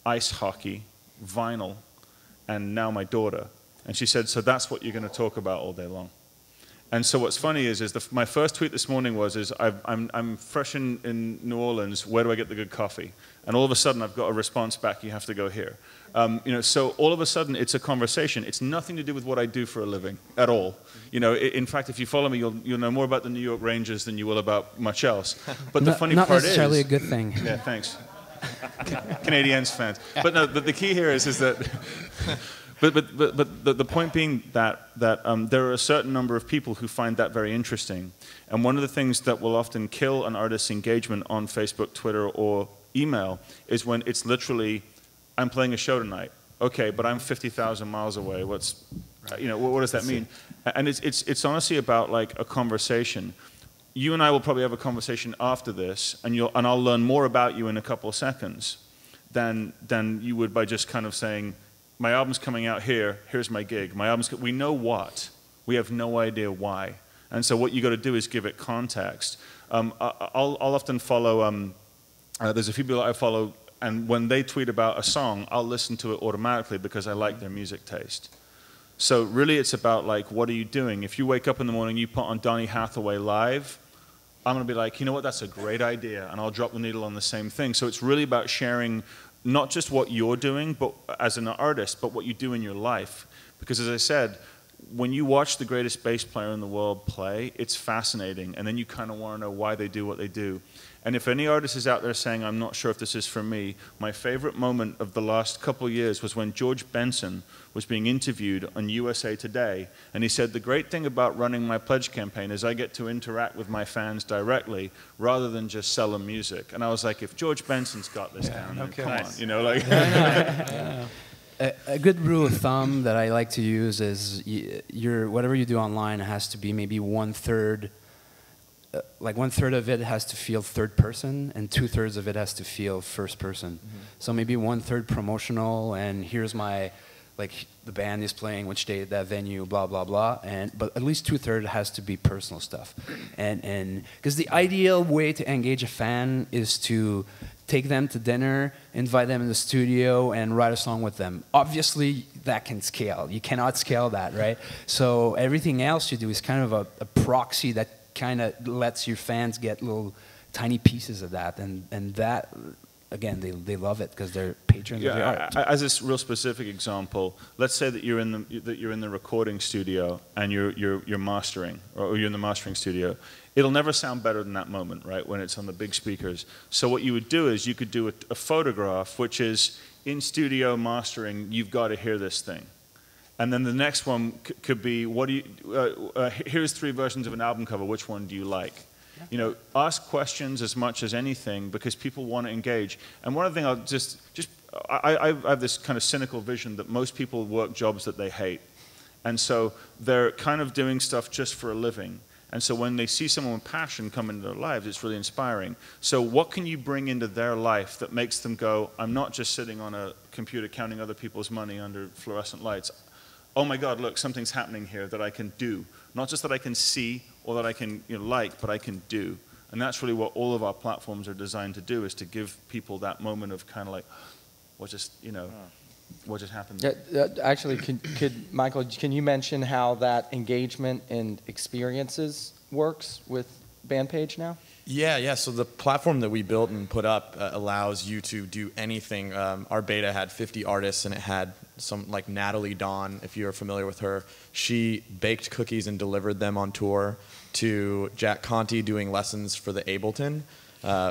ice hockey, vinyl, and now my daughter. And she said, so that's what you're going to talk about all day long. And so what's funny is my first tweet this morning was, I'm fresh in New Orleans, where do I get the good coffee? And all of a sudden I've got a response back, you have to go here. So all of a sudden it's a conversation. It's nothing to do with what I do for a living at all. In fact, if you follow me, you'll know more about the New York Rangers than you will about much else. But the funny part is... Not necessarily a good thing. Yeah, thanks. Canadiens fans. But no, the key here is that... But the point being that there are a certain number of people who find that very interesting. And one of the things that will often kill an artist's engagement on Facebook, Twitter, or email is when it's literally, I'm playing a show tonight. Okay, but I'm 50,000 miles away. What does that mean? And it's honestly about like a conversation. You and I will probably have a conversation after this, and I'll learn more about you in a couple of seconds than you would by just kind of saying, my album's coming out here, here's my gig. We know what, we have no idea why. And so what you got to do is give it context. I'll often follow, there's a few people that I follow, and when they tweet about a song, I'll listen to it automatically because I like their music taste. So really it's about like, what are you doing? If you wake up in the morning, you put on Donny Hathaway Live, I'm going to be like, you know what, that's a great idea, and I'll drop the needle on the same thing. So it's really about sharing not just what you're doing, but as an artist, but what you do in your life. Because as I said, when you watch the greatest bass player in the world play, it's fascinating, and then you kind of want to know why they do what they do. And if any artist is out there saying, I'm not sure if this is for me, my favorite moment of the last couple of years was when George Benson was being interviewed on USA Today, and he said, the great thing about running my pledge campaign is I get to interact with my fans directly rather than just sell them music. And I was like, if George Benson's got this down, then come on, A good rule of thumb that I like to use is whatever you do online has to be maybe 1/3, like 1/3 of it has to feel third person and 2/3 of it has to feel first person. So maybe 1/3 promotional, and here's my, like the band is playing, which day, that venue, blah blah blah, but at least 2/3 has to be personal stuff, and because the ideal way to engage a fan is to take them to dinner, invite them in the studio, and write a song with them. Obviously, that can scale. You cannot scale that, right? So everything else you do is kind of a proxy that kind of lets your fans get little tiny pieces of that, and that, again, they love it because they're patrons of the art. As a real specific example, let's say that you're in the recording studio and you're mastering, or you're in the mastering studio. It'll never sound better than that moment, right, when it's on the big speakers. So what you would do is you could do a photograph, which is in studio mastering, you've got to hear this thing. And then the next one could be, here's 3 versions of an album cover, which one do you like? You know, ask questions as much as anything because people want to engage. And one other thing I have this kind of cynical vision that most people work jobs that they hate. And so they're kind of doing stuff just for a living. And so when they see someone with passion come into their lives, it's really inspiring. So what can you bring into their life that makes them go, I'm not just sitting on a computer counting other people's money under fluorescent lights. Oh my God, look, something's happening here that I can do. Not just that I can see or that I can like, but I can do. And that's really what all of our platforms are designed to do, is to give people that moment of kind of like, what just happened? Yeah, actually, Michael, can you mention how that engagement and experiences works with BandPage now? Yeah. So the platform that we built and put up allows you to do anything. Our beta had 50 artists, and it had some, like Natalie Dawn, if you're familiar with her. She baked cookies and delivered them on tour, to Jack Conte doing lessons for the Ableton,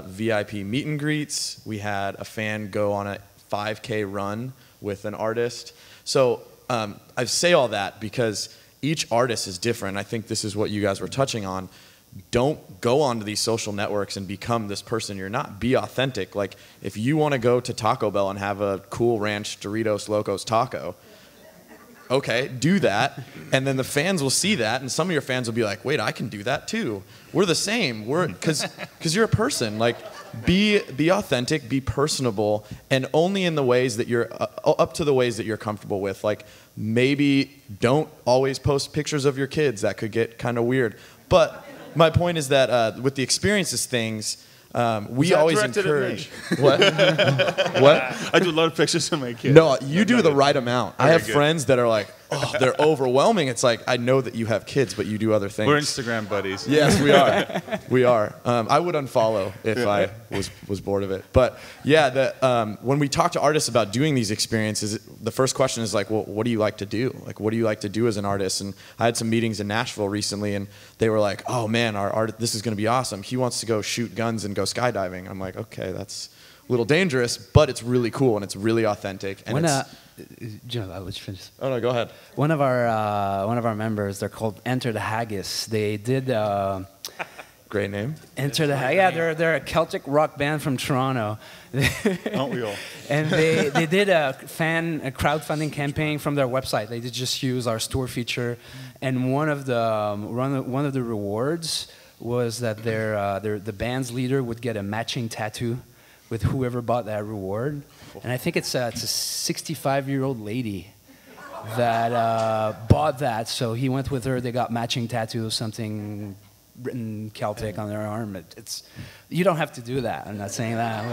VIP meet and greets. We had a fan go on a 5K run with an artist. So I say all that because each artist is different. I think this is what you guys were touching on. Don't go onto these social networks and become this person you're not. Be authentic. Like, if you want to go to Taco Bell and have a Cool Ranch Doritos Locos taco, okay, do that. And then the fans will see that, and some of your fans will be like, wait, I can do that too. We're the same. Because you're a person. Like, be authentic, be personable, and only in the ways that you're, up to the ways that you're comfortable with. Like, maybe don't always post pictures of your kids. That could get kind of weird. But my point is that with the experiences things, we always encourage. What? What? I do a lot of pictures of my kids. No, you do the right amount. I have friends that are like, oh, they're overwhelming. It's like, I know that you have kids, but you do other things. We're Instagram buddies. Yes, we are. We are. I would unfollow if I was bored of it. But yeah, when we talk to artists about doing these experiences, the first question is like, well, what do you like to do? Like, what do you like to do as an artist? And I had some meetings in Nashville recently, and they were like, oh man, this is going to be awesome. He wants to go shoot guns and go skydiving. I'm like, okay, that's a little dangerous, but it's really cool and it's really authentic. And I'll let you finish. Oh no, go ahead. One of our members, they're called Enter the Haggis. They did great name. Enter the Haggis. Yeah, they're a Celtic rock band from Toronto. Aren't we all? And they did a crowdfunding campaign from their website. They did just use our store feature, and one of the rewards was that the band's leader would get a matching tattoo with whoever bought that reward. And I think it's a 65-year-old lady that bought that. So he went with her. They got matching tattoos, something written Celtic on their arm. You don't have to do that. I'm not saying that.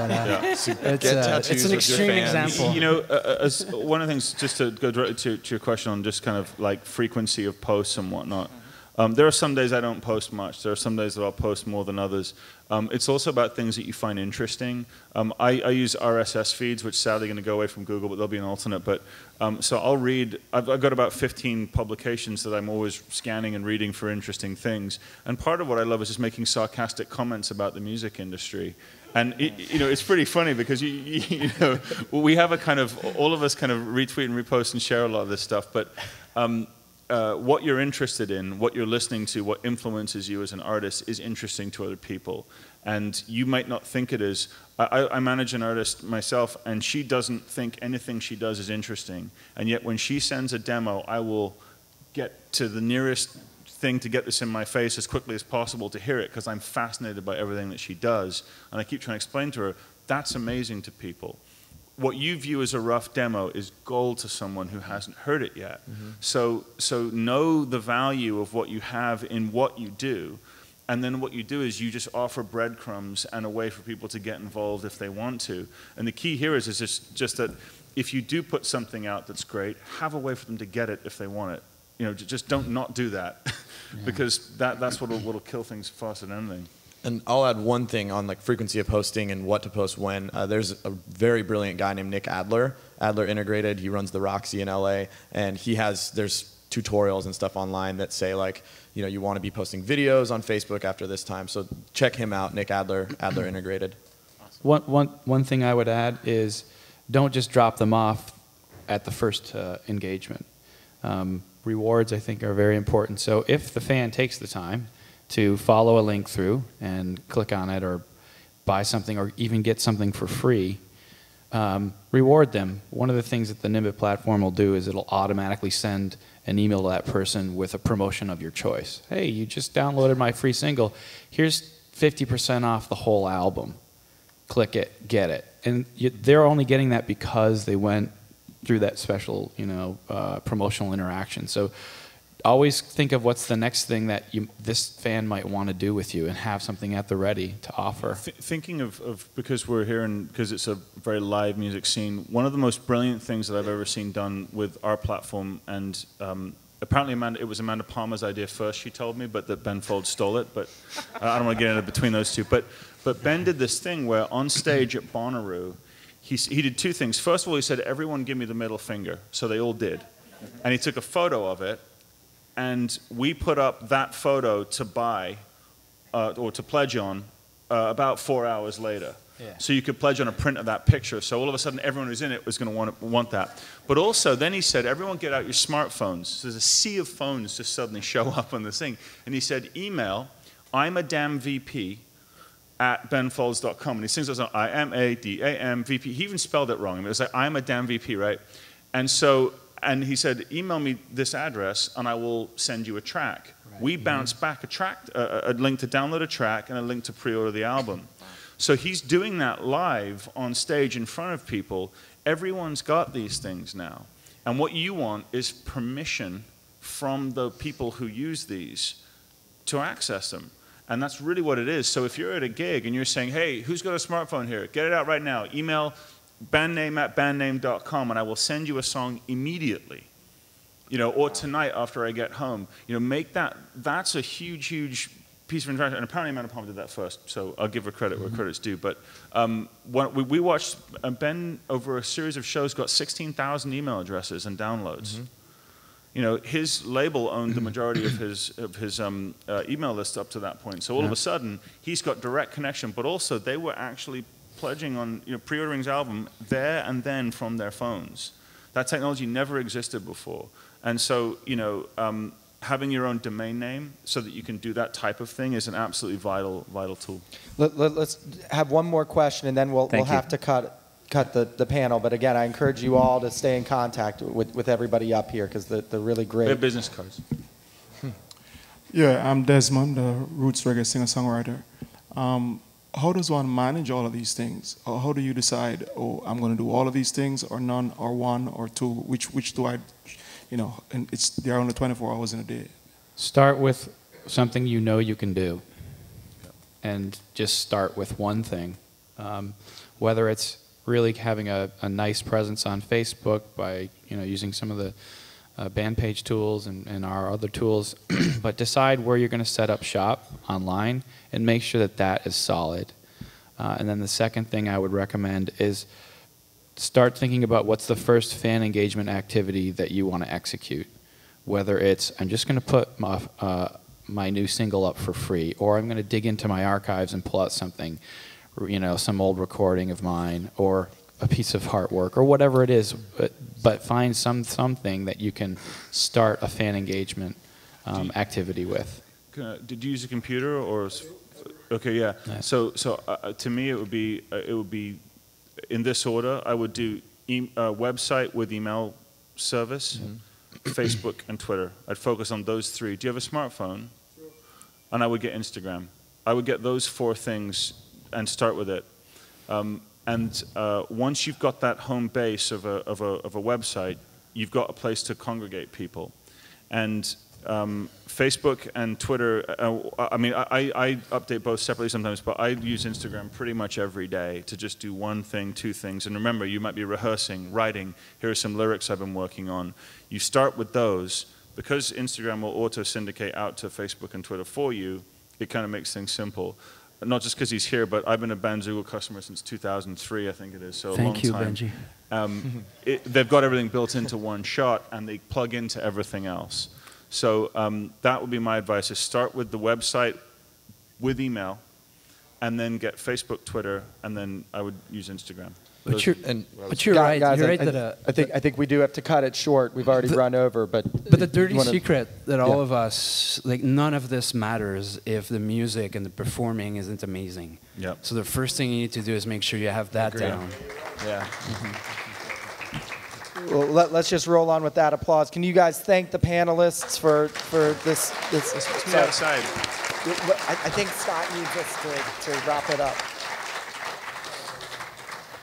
But, it's an extreme example. You know, as one of the things, just to go directly to your question on just kind of like frequency of posts and whatnot. There are some days I don't post much. There are some days that I'll post more than others. It's also about things that you find interesting. I use RSS feeds, which sadly are going to go away from Google, but there'll be an alternate. But so I'll read. I've got about 15 publications that I'm always scanning and reading for interesting things. And part of what I love is just making sarcastic comments about the music industry. And it's pretty funny because you know we have a kind of all of us kind of retweet and repost and share a lot of this stuff, but. what you're interested in, what you're listening to, what influences you as an artist is interesting to other people. And you might not think it is. I manage an artist myself, and she doesn't think anything she does is interesting. And yet when she sends a demo, I will get to the nearest thing to get this in my face as quickly as possible to hear it, because I'm fascinated by everything that she does. And I keep trying to explain to her, that's amazing to people. What you view as a rough demo is gold to someone who hasn't heard it yet. So know the value of what you have in what you do, and then what you do is you just offer breadcrumbs and a way for people to get involved if they want to. And the key here is just that if you do put something out that's great, have a way for them to get it if they want it. You know, just don't not do that, because that's what'll kill things faster than anything. And I'll add one thing on like frequency of posting and what to post when. There's a very brilliant guy named Nick Adler, Adler Integrated. He runs the Roxy in LA, and there's tutorials and stuff online that say like, you know, you want to be posting videos on Facebook after this time. So check him out, Nick Adler, Adler Integrated. One thing I would add is don't just drop them off at the first engagement. Rewards, I think, are very important. So if the fan takes the time to follow a link through and click on it or buy something or even get something for free, reward them. One of the things that the Nimbit platform will do is it'll automatically send an email to that person with a promotion of your choice. Hey, you just downloaded my free single. Here's 50% off the whole album. Click it, get it. And they're only getting that because they went through that special, promotional interaction. So always think of what's the next thing that this fan might want to do with you, and have something at the ready to offer. Thinking of because we're here and because it's a very live music scene, one of the most brilliant things that I've ever seen done with our platform, and apparently it was Amanda Palmer's idea first, she told me, but that Ben Folds stole it, but I don't want to get into between those two. But Ben did this thing where on stage at Bonnaroo, he did two things. First of all, he said, everyone give me the middle finger. So they all did. And he took a photo of it, and we put up that photo to buy or to pledge on about 4 hours later. Yeah. So you could pledge on a print of that picture. So all of a sudden, everyone who's in it was going to want that. But also, then he said, everyone get out your smartphones. So there's a sea of phones just suddenly show up on this thing. And he said, email, I'm a damn VP at benfolds.com. And he sings that song, I am a D-A-M VP. He even spelled it wrong. It was like, I'm a damn VP, right? And he said, email me this address and I will send you a track. Right. We bounced back a link to download a track and a link to pre-order the album. So he's doing that live on stage in front of people. Everyone's got these things now. And what you want is permission from the people who use these to access them. And that's really what it is. So if you're at a gig and you're saying, hey, who's got a smartphone here? Get it out right now. Email bandname@bandname.com and I will send you a song immediately. Or tonight after I get home. Make that's a huge, huge piece of interaction. And apparently Amanda Palmer did that first, so I'll give her credit where credit's due. But we watched, Ben, over a series of shows, got 16,000 email addresses and downloads. His label owned the majority of his email list up to that point. So all of a sudden, he's got direct connection, but also they were actually pledging on pre-ordering his album there and then from their phones. That technology never existed before. And so, having your own domain name so that you can do that type of thing is an absolutely vital tool. Let's have one more question, and then we'll have to cut the panel. But again, I encourage you all to stay in contact with everybody up here, because they're really great. They're business cards. Yeah, I'm Desmond, the roots reggae singer-songwriter. How does one manage all of these things? Or how do you decide, oh, I'm going to do all of these things, or none, or one, or two? Which do I, and there are only 24 hours in a day. Start with something you can do. And just start with one thing. Whether it's really having a nice presence on Facebook by using some of the BandPage tools and our other tools, but decide where you're going to set up shop online and make sure that is solid. And then the second thing I would recommend is start thinking about what's the first fan engagement activity that you want to execute. Whether it's, I'm just going to put my new single up for free, or I'm going to dig into my archives and pull out something, some old recording of mine, or a piece of artwork or whatever it is, but find something that you can start a fan engagement activity with. Did you use a computer or? Okay, yeah. Nice. So to me, it would be in this order. I would do website with email service, Facebook and Twitter. I'd focus on those three. Do you have a smartphone? Sure. And I would get Instagram. I would get those 4 things and start with it. Once you've got that home base of a website, you've got a place to congregate people. And Facebook and Twitter, I mean, I update both separately sometimes, but I use Instagram pretty much every day to just do 1 thing, 2 things. And remember, you might be rehearsing, writing, here are some lyrics I've been working on. You start with those. Because Instagram will auto-syndicate out to Facebook and Twitter for you, it kind of makes things simple. Not just because he's here, but I've been a Bandzoogle customer since 2003, I think it is, so a long time. Thank you, Benji. They've got everything built into one shot, and they plug into everything else. So that would be my advice, is start with the website with email, and then get Facebook, Twitter, and then I would use Instagram. But you're right. Guys, you're right that I think we do have to cut it short. We've already run over, but the dirty secret that all of us, like, none of this matters if the music and the performing isn't amazing. Yep. So the first thing you need to do is make sure you have that down. Yeah. Well, let's just roll on with that applause. Can you guys thank the panelists for this? Outside. I think Scott needs us to wrap it up.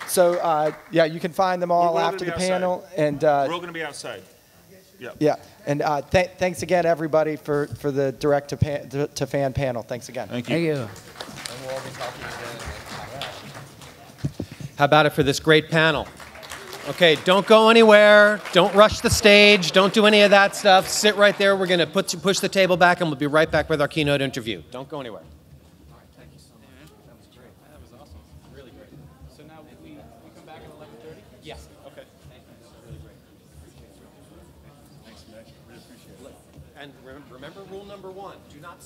So yeah, you can find them all after the panel, and we're all going to be outside. Yep. Yeah, and thanks again, everybody, for the direct to fan panel. Thanks again. Thank you. Thank you. How about it for this great panel? Okay, don't go anywhere. Don't rush the stage. Don't do any of that stuff. Sit right there. We're going to push the table back, and we'll be right back with our keynote interview. Don't go anywhere. Yes. Okay. Really great. Thanks, Nick. Really appreciate it. And remember rule number 1: do not